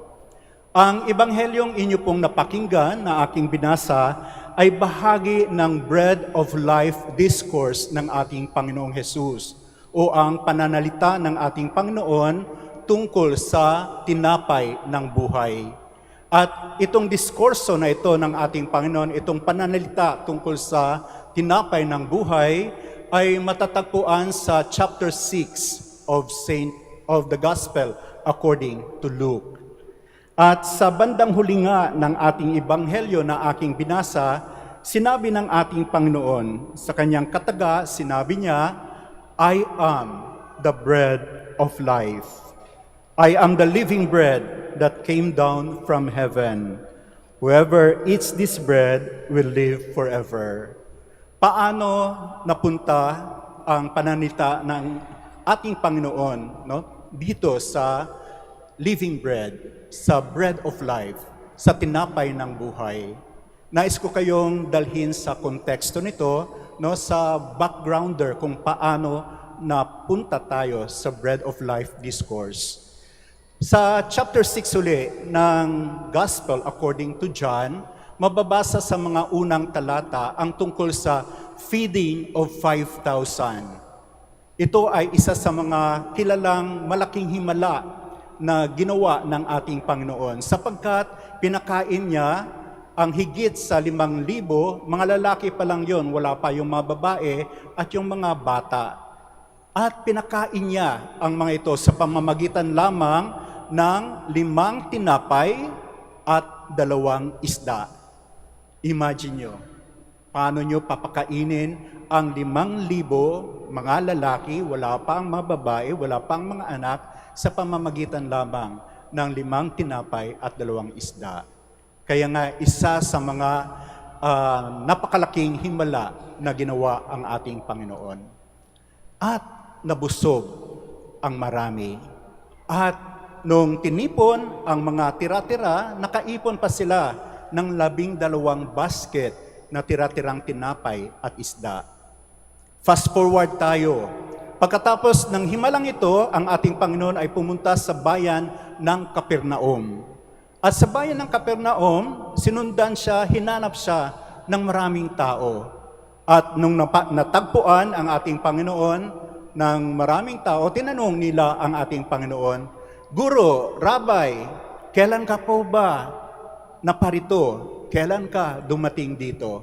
Ang ebanghelyong inyo pong napakinggan na aking binasa ay bahagi ng Bread of Life Discourse ng ating Panginoong Jesus o ang pananalita ng ating Panginoon tungkol sa tinapay ng buhay. At itong diskurso na ito ng ating Panginoon, itong pananalita tungkol sa tinapay ng buhay, ay matatagpuan sa chapter 6 of the Gospel according to Luke. At sa bandang huli nga ng ating ebanghelyo na aking binasa, sinabi ng ating Panginoon sa kanyang kataga, sinabi niya, I am the bread of life. I am the living bread that came down from heaven. Whoever eats this bread will live forever. Paano napunta ang pananita ng ating Panginoon, no, dito sa living bread, sa bread of life, sa tinapay ng buhay? Nais ko kayong dalhin sa konteksto nito, no, sa backgrounder kung paano napunta tayo sa bread of life discourse. Sa chapter 6 uli ng Gospel according to John, mababasa sa mga unang talata ang tungkol sa feeding of 5,000. Ito ay isa sa mga kilalang malaking himala na ginawa ng ating Panginoon sapagkat pinakain niya ang higit sa 5,000, mga lalaki pa lang yon, wala pa yung mga babae at yung mga bata. At pinakain niya ang mga ito sa pamamagitan lamang ng 5 tinapay at 2 isda. Imagine nyo, paano nyo papakainin ang 5,000 mga lalaki, wala pa ang mga babae, wala pa ang mga anak, sa pamamagitan lamang ng 5 tinapay at 2 isda. Kaya nga, isa sa mga napakalaking himala na ginawa ang ating Panginoon. At nabusog ang marami. At nung tinipon ang mga tira-tira, nakaipon pa sila ng 12 basket na tira-tirang tinapay at isda. Fast forward tayo. Pagkatapos ng himalang ito, ang ating Panginoon ay pumunta sa bayan ng Capernaum. At sa bayan ng Capernaum, sinundan siya, hinanap siya ng maraming tao. At nung natagpuan ang ating Panginoon ng maraming tao, tinanong nila ang ating Panginoon, Guro, Rabbi, kailan ka po ba naparito? Kailan ka dumating dito?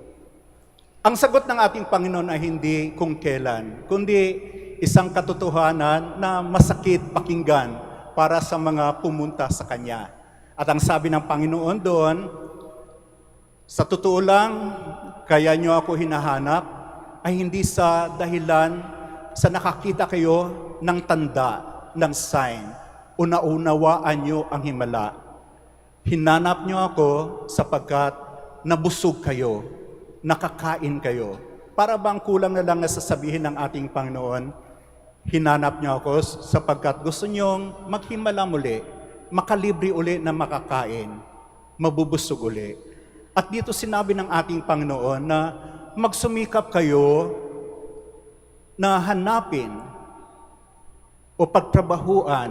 Ang sagot ng ating Panginoon ay hindi kung kailan, kundi isang katotohanan na masakit pakinggan para sa mga pumunta sa Kanya. At ang sabi ng Panginoon doon, sa totoo lang, kaya nyo ako hinahanap ay hindi sa dahilan sa nakakita kayo ng tanda, ng sign, o naunawaan nyo ang himala. Hinanap nyo ako sapagkat nabusog kayo, nakakain kayo. Para bang kulang na lang na sasabihin ng ating Panginoon, hinanap nyo ako sapagkat gusto nyong maghimala muli, makalibre uli na makakain, mabubusog uli. At dito sinabi ng ating Panginoon na magsumikap kayo na hanapin o pagtrabahuan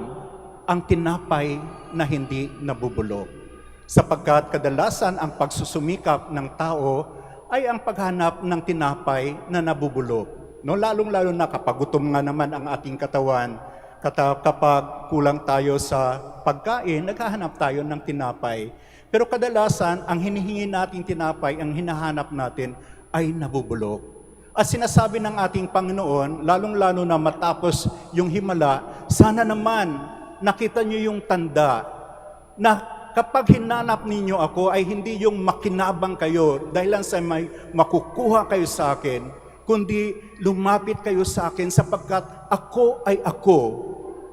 ang tinapay na hindi nabubulok. Sapagkat kadalasan ang pagsusumikap ng tao ay ang paghanap ng tinapay na nabubulok. No, lalong-lalo na kapag gutom nga naman ang ating katawan, kapag kulang tayo sa pagkain, naghahanap tayo ng tinapay. Pero kadalasan, ang hinihingi nating tinapay, ang hinahanap natin ay nabubulok. At sinasabi ng ating Panginoon, lalong-lalo na matapos yung himala, sana naman nakita niyo yung tanda na kapag hinanap ninyo ako ay hindi yung makinabang kayo dahil sa may makukuha kayo sa akin, kundi lumapit kayo sa akin sapagkat ako ay ako.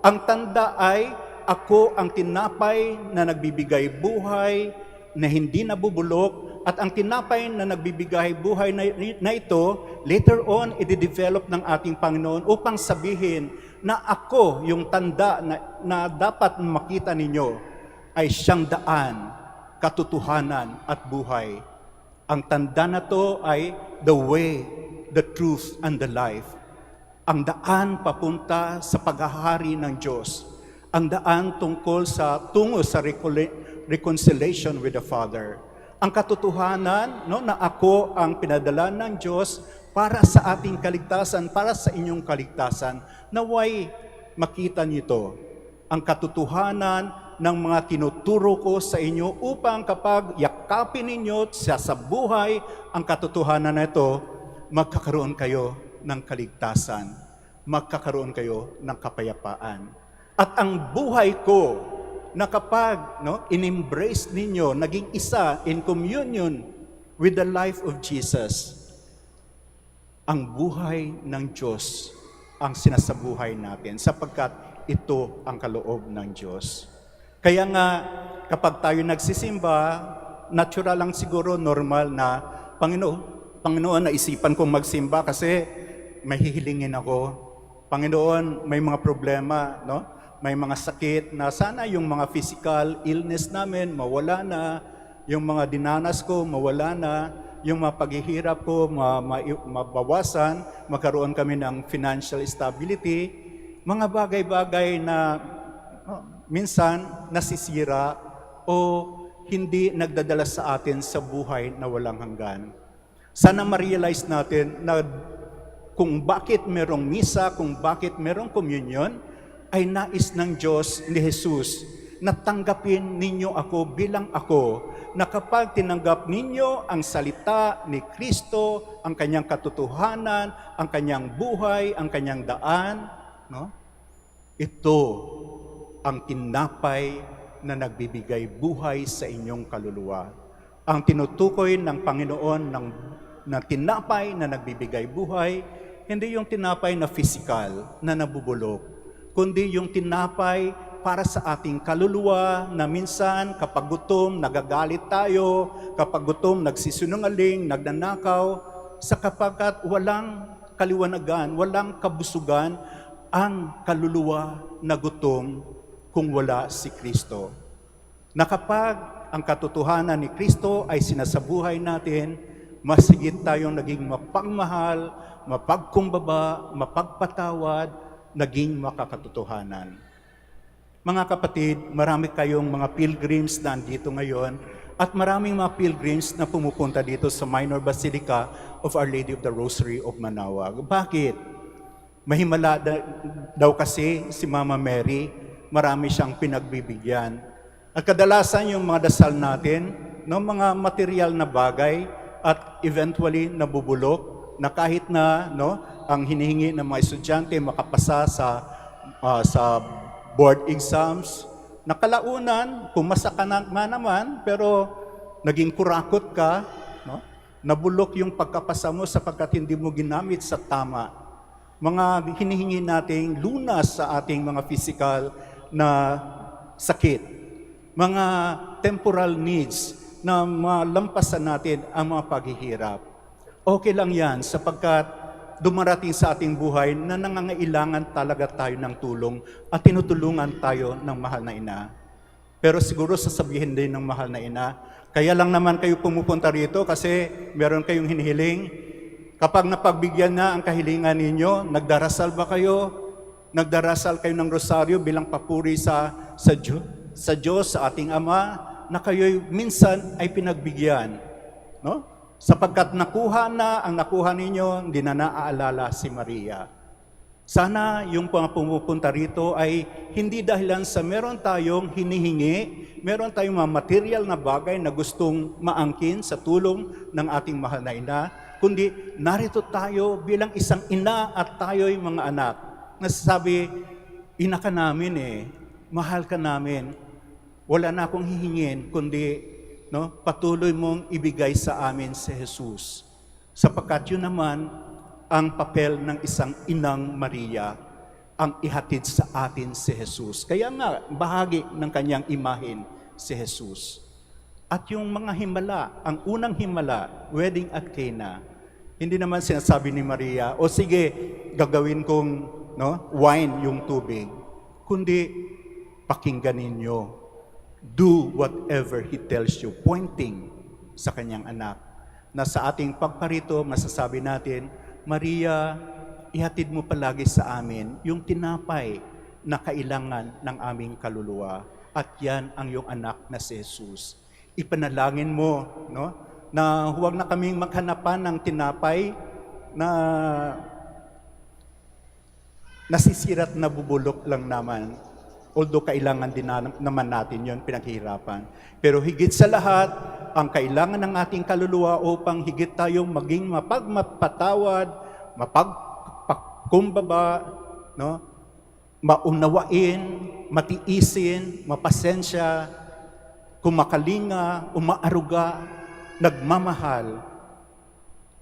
Ang tanda ay ako ang tinapay na nagbibigay buhay, na hindi nabubulok, at ang tinapay na nagbibigay buhay na ito, later on, i-develop ng ating Panginoon upang sabihin na ako, yung tanda na dapat makita ninyo, ay siyang daan, katotohanan at buhay. Ang tanda na to ay the way, the truth, and the life. Ang daan papunta sa paghahari ng Diyos. Ang daan tungo sa reconciliation with the Father. Ang katotohanan, no, na ako ang pinadala ng Diyos para sa ating kaligtasan, para sa inyong kaligtasan. Naway makita niyo ito. ang katotohanan ng mga tinuturo ko sa inyo upang kapag yakapin ninyo sa buhay ang katotohanan na ito, magkakaroon kayo ng kaligtasan, magkakaroon kayo ng kapayapaan. At ang buhay ko na kapag in-embrace ninyo, naging isa in communion with the life of Jesus, ang buhay ng Diyos ang sinasabuhay natin sapagkat ito ang kaloob ng Diyos. Kaya nga, kapag tayo nagsisimba, natural lang siguro, normal na, Panginoon, naisipan kong magsimba kasi mahihilingin ako. Panginoon, may mga problema, may mga sakit na sana yung mga physical illness namin mawala na, yung mga dinanas ko mawala na, yung mga paghihirap ko mabawasan, magkaroon kami ng financial stability, mga bagay-bagay na minsan nasisira o hindi nagdadala sa atin sa buhay na walang hanggan. Sana ma-realize natin na kung bakit merong misa, kung bakit merong communion, ay nais ng Diyos ni Jesus na tanggapin ninyo ako bilang ako, na kapag tinanggap ninyo ang salita ni Kristo, ang kanyang katotohanan, ang kanyang buhay, ang kanyang daan, ito ang tinapay na nagbibigay buhay sa inyong kaluluwa. Ang tinutukoy ng Panginoon na tinapay na nagbibigay buhay, hindi yung tinapay na physical, na nabubulok, kundi yung tinapay para sa ating kaluluwa na minsan kapag gutom, nagagalit tayo, kapag gutom, nagsisinungaling, nagnanakaw, sapagkat walang kaliwanagan, walang kabusugan ang kaluluwa na gutom kung wala si Kristo. Na kapag ang katotohanan ni Kristo ay sinasabuhay natin, mas higit tayong naging mapagmahal, mapagkumbaba, mapagpatawad, naging makakatotohanan. Mga kapatid, marami kayong mga pilgrims na andito ngayon at maraming mga pilgrims na pumupunta dito sa Minor Basilica of Our Lady of the Rosary of Manaoag. Bakit? Mahimala daw kasi si Mama Mary, marami siyang pinagbibigyan. At kadalasan yung mga dasal natin, mga material na bagay at eventually nabubulok na kahit na ang hinihingi ng mga estudyante makapasa sa board exams, nakalaunan, pumasa ka na naman, pero naging kurakot ka, nabulok yung pagkapasa mo sapagkat hindi mo ginamit sa tama. Mga hinihingi nating lunas sa ating mga physical na sakit, mga temporal needs na malampasan natin ang mga paghihirap. Okay lang yan sapagkat dumarating sa ating buhay na nangangailangan talaga tayo ng tulong at tinutulungan tayo ng mahal na ina. Pero siguro sasabihin din ng mahal na ina, kaya lang naman kayo pumupunta rito kasi meron kayong hinihiling. Kapag napagbigyan na ang kahilingan ninyo, nagdarasal ba kayo? Nagdarasal kayo ng rosaryo bilang papuri sa Diyos, sa ating Ama, na kayo'y minsan ay pinagbigyan. Sapagkat nakuha ninyo, hindi na naaalala si Maria. Sana yung mga pumupunta rito ay hindi dahilan sa meron tayong hinihingi, meron tayong mga material na bagay na gustong maangkin sa tulong ng ating mahal na ina, kundi narito tayo bilang isang ina at tayo'y mga anak. Nasasabi, ina ka namin mahal ka namin, wala na akong hihingin, kundi patuloy mong ibigay sa amin si Jesus. Sapagkat yun naman ang papel ng isang inang Maria, ang ihatid sa atin si Jesus. Kaya nga, bahagi ng kanyang imahin si Jesus. At yung mga himala, ang unang himala, wedding at Cana, hindi naman sinasabi ni Maria, o sige, gagawin kong wine yung tubig, kundi pakinggan ninyo. Do whatever He tells you, pointing sa kanyang anak. Na sa ating pagparito, masasabi natin, Maria, ihatid mo palagi sa amin yung tinapay na kailangan ng aming kaluluwa. At yan ang iyong anak na si Jesus. Ipanalangin mo, na huwag na kaming maghanapan ng tinapay na nasisirat na bubulok lang naman. Although kailangan din naman natin yon, pinaghihirapan. Pero higit sa lahat, ang kailangan ng ating kaluluwa upang higit tayong maging mapagmapatawad, mapagpakumbaba, no? Maunawain, matiisin, mapasensya, kumakalinga, umaaruga, nagmamahal,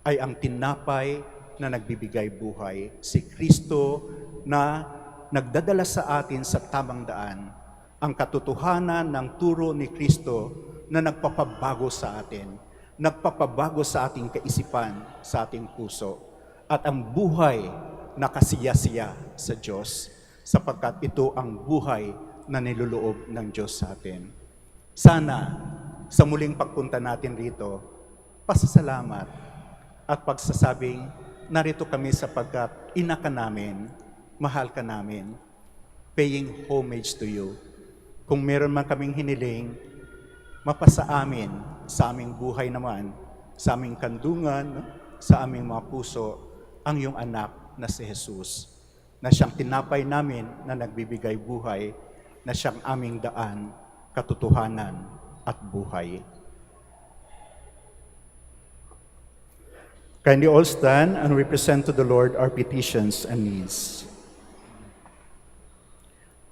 ay ang tinapay na nagbibigay buhay. Si Kristo na nagdadala sa atin sa tamang daan. Ang katotohanan ng turo ni Kristo na nagpapabago sa atin. Nagpapabago sa ating kaisipan, sa ating puso. At ang buhay na kasiyasiya sa Diyos, sapagkat ito ang buhay na niluloob ng Diyos sa atin. Sana, sa muling pagpunta natin rito, pasasalamat at pagsasabing, narito kami sapagkat ina ka namin, mahal ka namin, paying homage to you. Kung meron man kaming hiniling, mapasa amin, sa aming buhay naman, sa aming kandungan, sa aming mga puso, ang iyong anak na si Jesus, na siyang tinapay namin na nagbibigay buhay, na siyang aming daan, katotohanan at buhay. Kindly all stand and we present to the Lord our petitions and needs.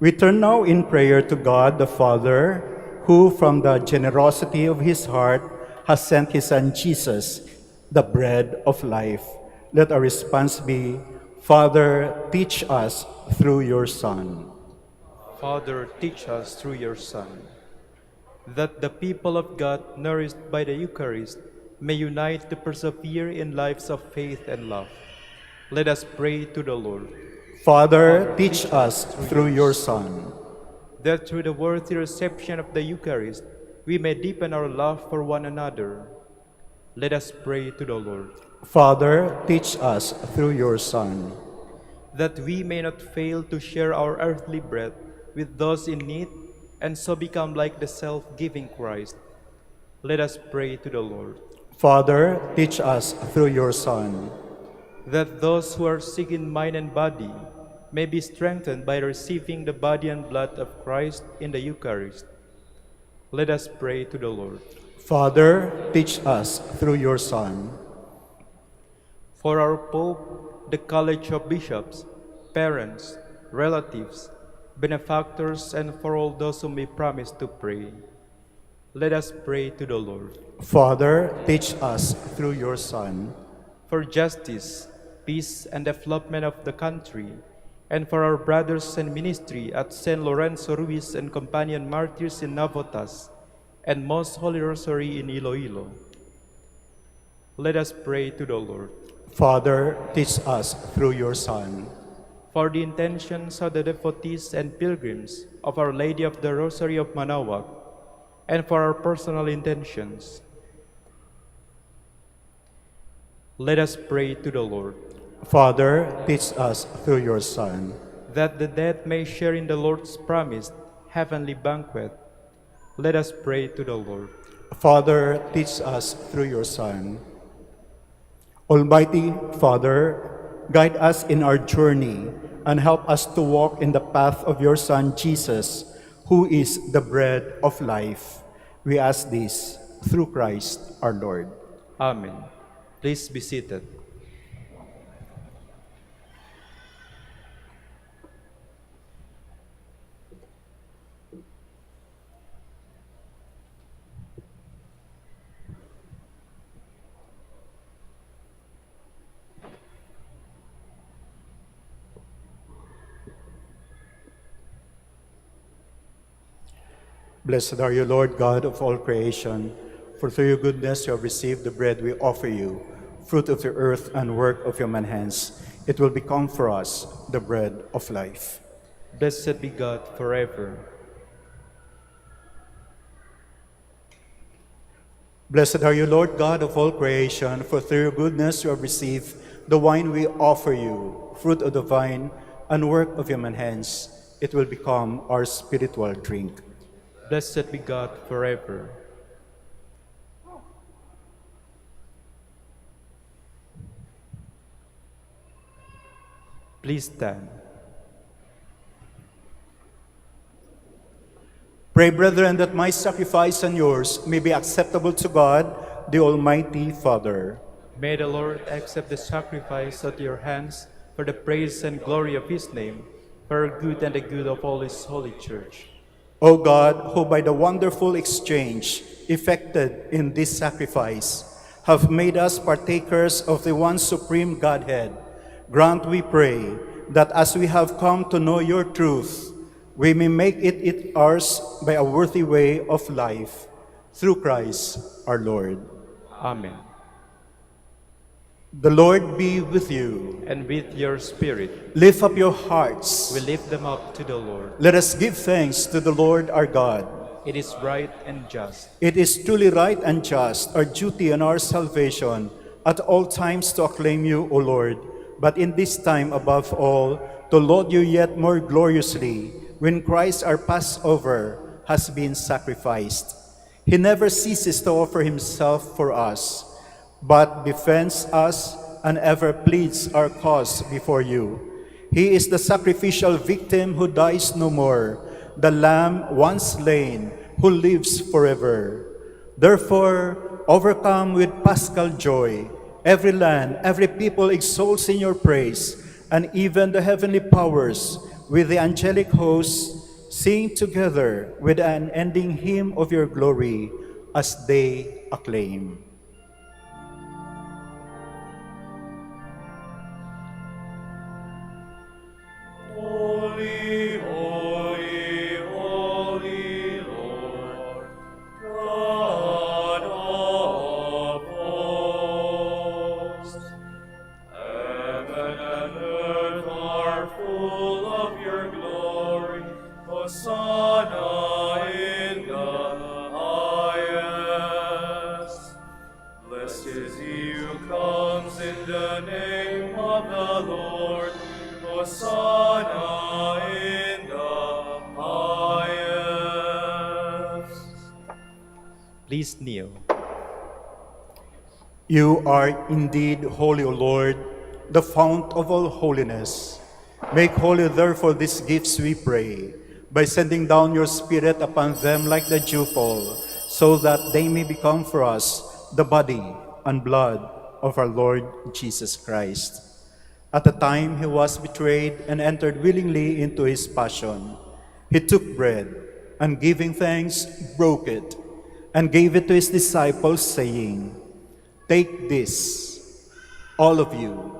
We turn now in prayer to God the Father, who from the generosity of his heart has sent his Son Jesus, the bread of life. Let our response be, Father, teach us through your Son. Father, teach us through your Son, that the people of God, nourished by the Eucharist, may unite to persevere in lives of faith and love. Let us pray to the Lord. Father, teach us through your Son, that through the worthy reception of the Eucharist, we may deepen our love for one another. Let us pray to the Lord. Father, teach us through your Son, that we may not fail to share our earthly bread with those in need and so become like the self-giving Christ. Let us pray to the Lord. Father, teach us through your Son, that those who are sick in mind and body may be strengthened by receiving the body and blood of Christ in the Eucharist. Let us pray to the Lord. Father, teach us through your Son, for our Pope, the College of Bishops, parents, relatives, benefactors, and for all those whom we promise to pray. Let us pray to the Lord. Father, teach us through your Son, for justice, peace, and development of the country, and for our brothers in ministry at St. Lorenzo Ruiz and Companion Martyrs in Navotas, and Most Holy Rosary in Iloilo. Let us pray to the Lord. Father, teach us through your Son, for the intentions of the devotees and pilgrims of Our Lady of the Rosary of Manaoag, and for our personal intentions. Let us pray to the Lord. Father, teach us through your Son, that the dead may share in the Lord's promised heavenly banquet. Let us pray to the Lord. Father, teach us through your Son. Almighty Father, guide us in our journey and help us to walk in the path of your Son, Jesus, who is the bread of life. We ask this through Christ our Lord. Amen. Please be seated. Blessed are you, Lord God of all creation, for through your goodness you have received the bread we offer you, fruit of the earth and work of human hands. It will become for us the bread of life. Blessed be God forever. Blessed are you, Lord God of all creation, for through your goodness you have received the wine we offer you, fruit of the vine and work of human hands. It will become our spiritual drink. Blessed be God forever. Please stand. Pray, brethren, that my sacrifice and yours may be acceptable to God, the Almighty Father. May the Lord accept the sacrifice at your hands for the praise and glory of his name, for our good and the good of all his holy church. O God, who by the wonderful exchange effected in this sacrifice have made us partakers of the one supreme Godhead, grant, we pray, that as we have come to know your truth, we may make it ours by a worthy way of life, through Christ our Lord. Amen. The Lord be with you. And with your spirit, Lift up your hearts. we lift them up to the Lord. Let us give thanks to the Lord our God. It is right and just. It is truly right and just, our duty and our salvation, at all times to acclaim you, O Lord, but in this time above all, to laud you yet more gloriously, when Christ our Passover has been sacrificed. He never ceases to offer himself for us, but defends us and ever pleads our cause before you. He is the sacrificial victim who dies no more, the Lamb once slain, who lives forever. Therefore, overcome with paschal joy, every land, every people exalts in your praise, and even the heavenly powers with the angelic hosts sing together with an unending hymn of your glory as they acclaim. Holy, holy, holy Lord, God of hosts. Heaven and earth are full of your glory. Hosanna in the highest. Blessed is he who comes in the name of the Lord. Hosanna in the highest. Please kneel. You are indeed holy, O Lord, the fount of all holiness. Make holy, therefore, these gifts, we pray, by sending down your Spirit upon them like the dewfall, so that they may become for us the body and blood of our Lord Jesus Christ. At the time he was betrayed and entered willingly into his passion, he took bread, and giving thanks, broke it, and gave it to his disciples, saying, "Take this, all of you,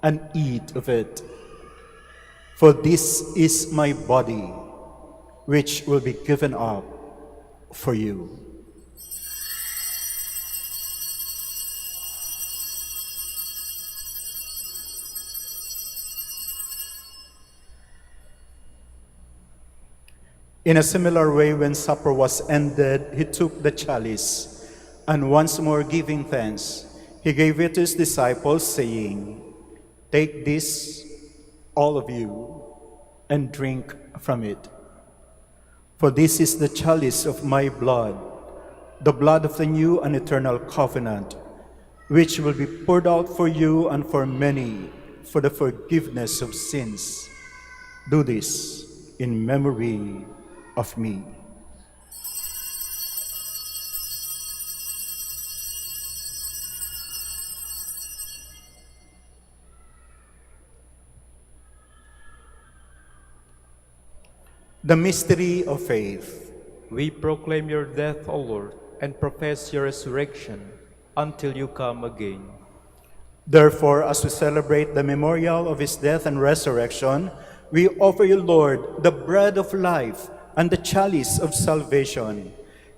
and eat of it. For this is my body, which will be given up for you." In a similar way, when supper was ended, he took the chalice, and once more giving thanks, he gave it to his disciples, saying, "Take this, all of you, and drink from it. For this is the chalice of my blood, the blood of the new and eternal covenant, which will be poured out for you and for many for the forgiveness of sins. Do this in memory of me." The mystery of faith. We proclaim your death, O Lord, and profess your resurrection until you come again. Therefore, as we celebrate the memorial of his death and resurrection, we offer you, Lord, the bread of life and the chalice of salvation,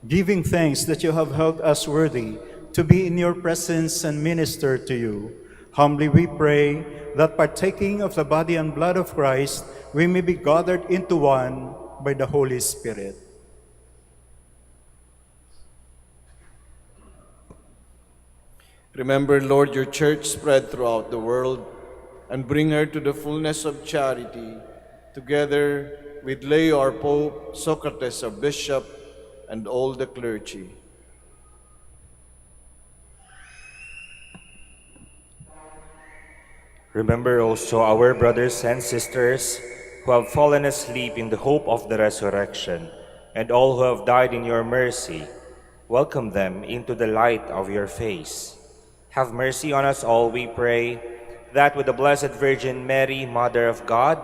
giving thanks that you have held us worthy to be in your presence and minister to you. Humbly we pray that partaking of the body and blood of Christ, we may be gathered into one by the Holy Spirit. Remember, Lord, your church spread throughout the world, and bring her to the fullness of charity, together with Leo our Pope, Socrates our Bishop, and all the clergy. Remember also our brothers and sisters who have fallen asleep in the hope of the resurrection, and all who have died in your mercy, welcome them into the light of your face. Have mercy on us all, we pray, that with the Blessed Virgin Mary, Mother of God,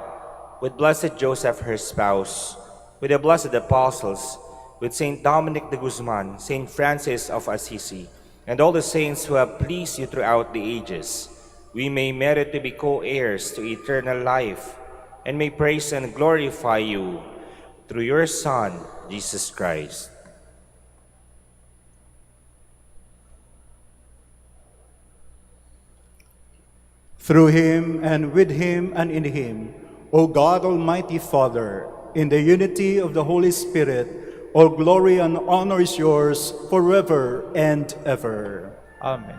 with Blessed Joseph, her spouse, with the blessed apostles, with Saint Dominic de Guzman, Saint Francis of Assisi, and all the saints who have pleased you throughout the ages, we may merit to be co-heirs to eternal life, and may praise and glorify you through your Son, Jesus Christ. Through him, and with him, and in him, O God, Almighty Father, in the unity of the Holy Spirit, all glory and honor is yours forever and ever. Amen.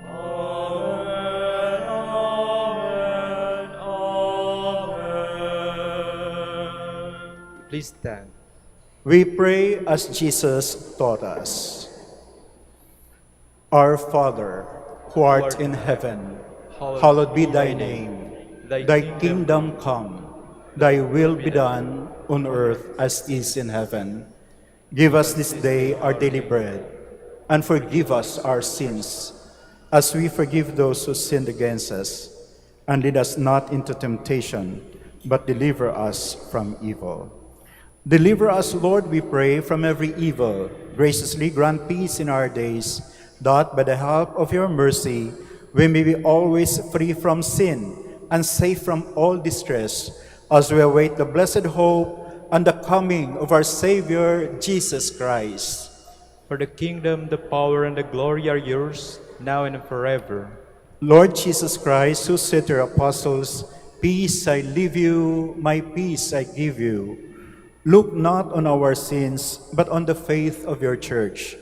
Amen, amen, amen. Please stand. We pray as Jesus taught us. Our Father, who art in heaven, hallowed be thy name. Thy kingdom come, thy will be done on earth as is in heaven. Give us this day our daily bread, and forgive us our sins, as we forgive those who sinned against us. And lead us not into temptation, but deliver us from evil. Deliver us, Lord, we pray, from every evil. Graciously grant peace in our days, that by the help of your mercy we may be always free from sin and safe from all distress, as we await the blessed hope and the coming of our Savior, Jesus Christ. For the kingdom, the power, and the glory are yours, now and forever. Lord Jesus Christ, who said to your apostles, "Peace I leave you, my peace I give you," look not on our sins, but on the faith of your church,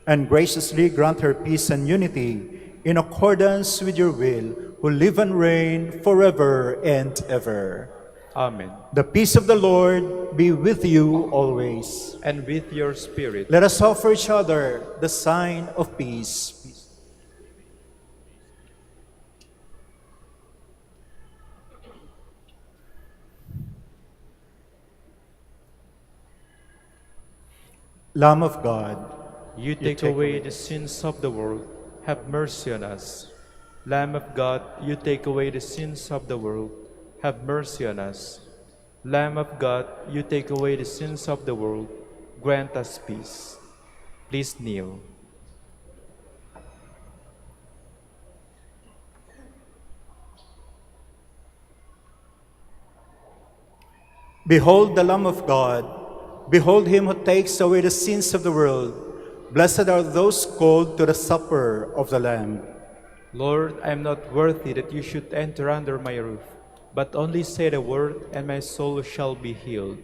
and graciously grant her peace and unity in accordance with your will, who live and reign forever and ever. Amen. The peace of the Lord be with you always. And with your spirit. Let us offer each other the sign of peace. Lamb of God, You take away the sins of the world. Have mercy on us. Lamb of God, you take away the sins of the world. Have mercy on us. Lamb of God, you take away the sins of the world. Grant us peace. Please kneel. behold the Lamb of God. Behold him who takes away the sins of the world. Blessed are those called to the supper of the Lamb. Lord, I am not worthy that you should enter under my roof, but only say the word, and my soul shall be healed.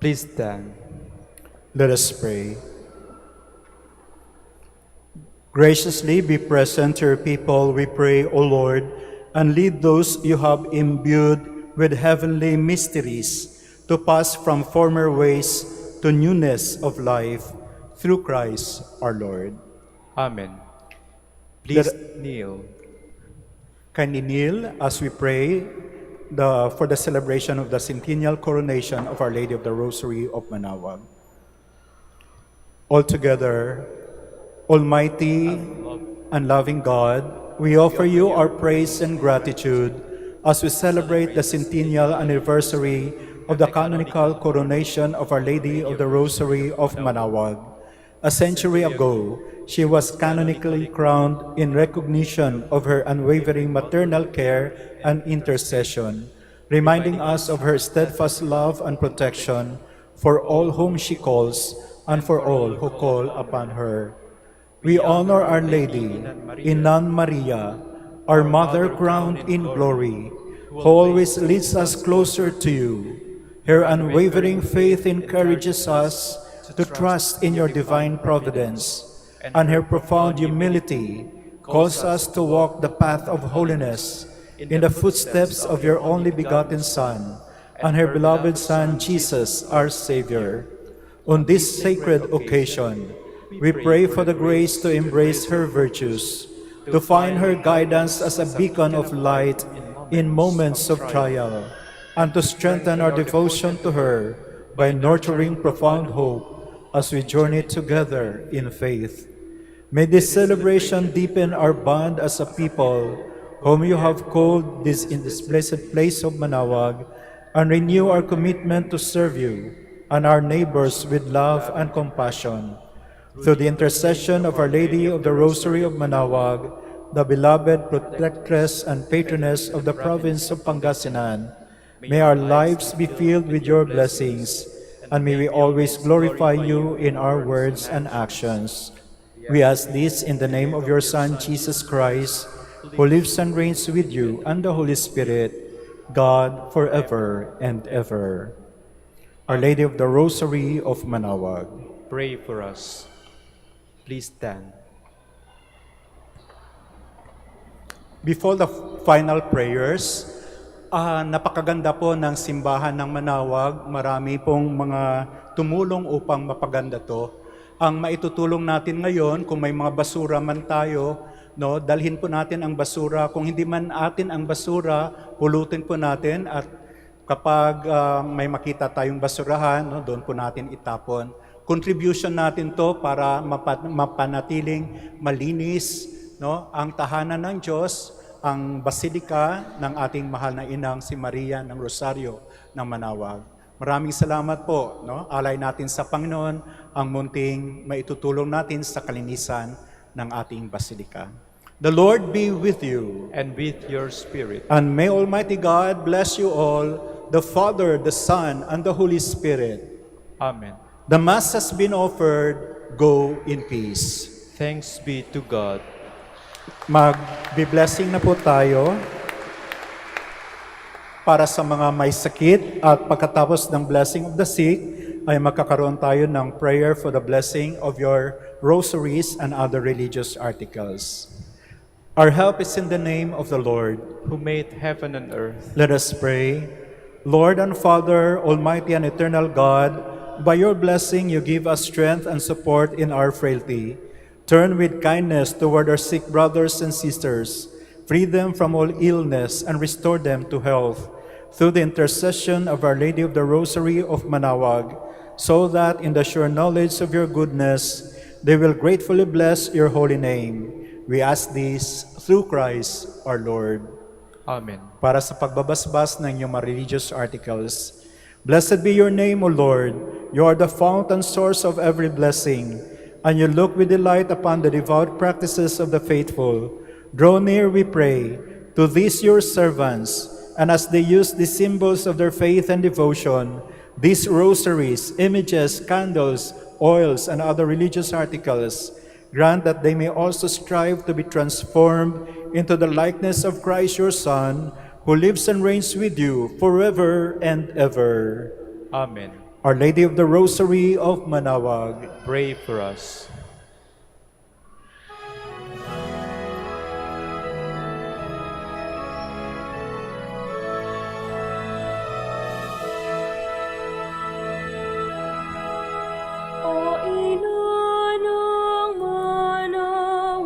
Please stand. Let us pray. Graciously be present to your people, we pray, O Lord, and lead those you have imbued with heavenly mysteries to pass from former ways to newness of life through Christ our Lord. Amen. Please Let- kneel. Kindly kneel as we pray for the celebration of the centennial coronation of Our Lady of the Rosary of Manaoag. Altogether, Almighty and loving God, we offer you our praise and gratitude as we celebrate the centennial anniversary of the canonical coronation of Our Lady of the Rosary of Manaoag. A century ago, she was canonically crowned in recognition of her unwavering maternal care and intercession, reminding us of her steadfast love and protection for all whom she calls and for all who call upon her. We honor Our Lady, Inan Maria, our Mother crowned in glory, who always leads us closer to you. Her unwavering faith encourages us to trust in your divine providence, and her profound humility calls us to walk the path of holiness in the footsteps of your only begotten Son, and her beloved Son, Jesus, our Savior. On this sacred occasion, we pray for the grace to embrace her virtues, to find her guidance as a beacon of light in moments of trial, and to strengthen our devotion to her by nurturing profound hope as we journey together in faith. May this celebration deepen our bond as a people whom you have called in this blessed place of Manaoag, and renew our commitment to serve you and our neighbors with love and compassion. Through the intercession of Our Lady of the Rosary of Manaoag, the beloved protectress and patroness of the province of Pangasinan, may our lives be filled with your blessings, and may we always glorify you in our words and actions. We ask this in the name of your Son, Jesus Christ, who lives and reigns with you and the Holy Spirit, God, forever and ever. Our Lady of the Rosary of Manaoag, Pray for us. Please stand. before the final prayers, napakaganda po ng simbahan ng Manaoag. Marami pong mga tumulong upang mapaganda to. Ang maitutulong natin ngayon, kung may mga basura man tayo, no, dalhin po natin ang basura. Kung hindi man atin ang basura, pulutin po natin, at kapag may makita tayong basurahan, no, doon po natin itapon. Contribution natin to para mapanatiling malinis, no, ang tahanan ng Diyos, ang basilika ng ating mahal na inang si Maria ng Rosario ng Manaoag. Maraming salamat po, no? Alay natin sa Panginoon ang munting maitutulong natin sa kalinisan ng ating basilika. The Lord be with you. And with your spirit. And may Almighty God bless you all, the Father, the Son, and the Holy Spirit. Amen. The Mass has been offered. Go in peace. Thanks be to God. Mag-be-blessing na po tayo para sa mga may sakit, at pagkatapos ng blessing of the sick ay magkakaroon tayo ng prayer for the blessing of your rosaries and other religious articles. Our help is in the name of the Lord, Who made heaven and earth. Let us pray. Lord and Father, Almighty and eternal God, by your blessing you give us strength and support in our frailty. Turn with kindness toward our sick brothers and sisters. Free them from all illness and restore them to health through the intercession of Our Lady of the Rosary of Manaoag, so that in the sure knowledge of your goodness, they will gratefully bless your holy name. We ask this through Christ our Lord. Amen. Para sa pagbabasbas ng inyong mga religious articles, blessed be your name, O Lord. You are the fount and source of every blessing, and you look with delight upon the devout practices of the faithful. Draw near, we pray, to these your servants, and as they use the symbols of their faith and devotion, these rosaries, images, candles, oils, and other religious articles, grant that they may also strive to be transformed into the likeness of Christ your Son, who lives and reigns with you forever and ever. Amen. Our Lady of the Rosary of Manaoag, Pray for us. O ina ng Manaoag,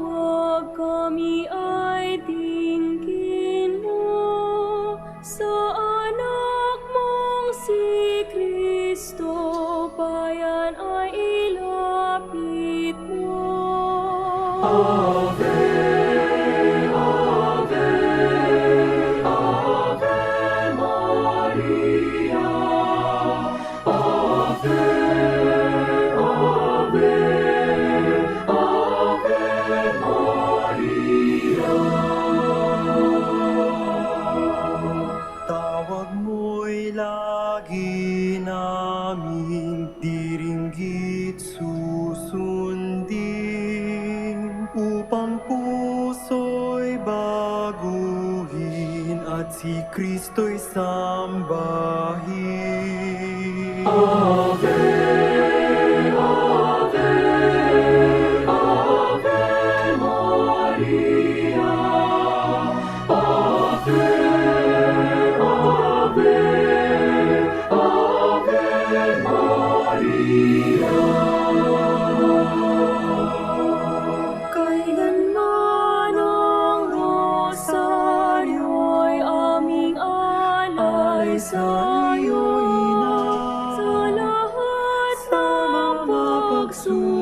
kami ay dinggin mo. Sa anak mong si Kristo, bayan ay ilapit mo. Ave, Ave, Ave Maria. Ave, Ave, Ave Maria. Tawag mo'y lagi naming diringgit susundin, upang puso'y baguhin at si Kristo'y sambahin. Ave, Ave, Ave Maria. Ave, Ave, Ave Maria. Kailanman ang rosaryo'y aming alay sa'yo, Ina. Sa lahat ng pagsunod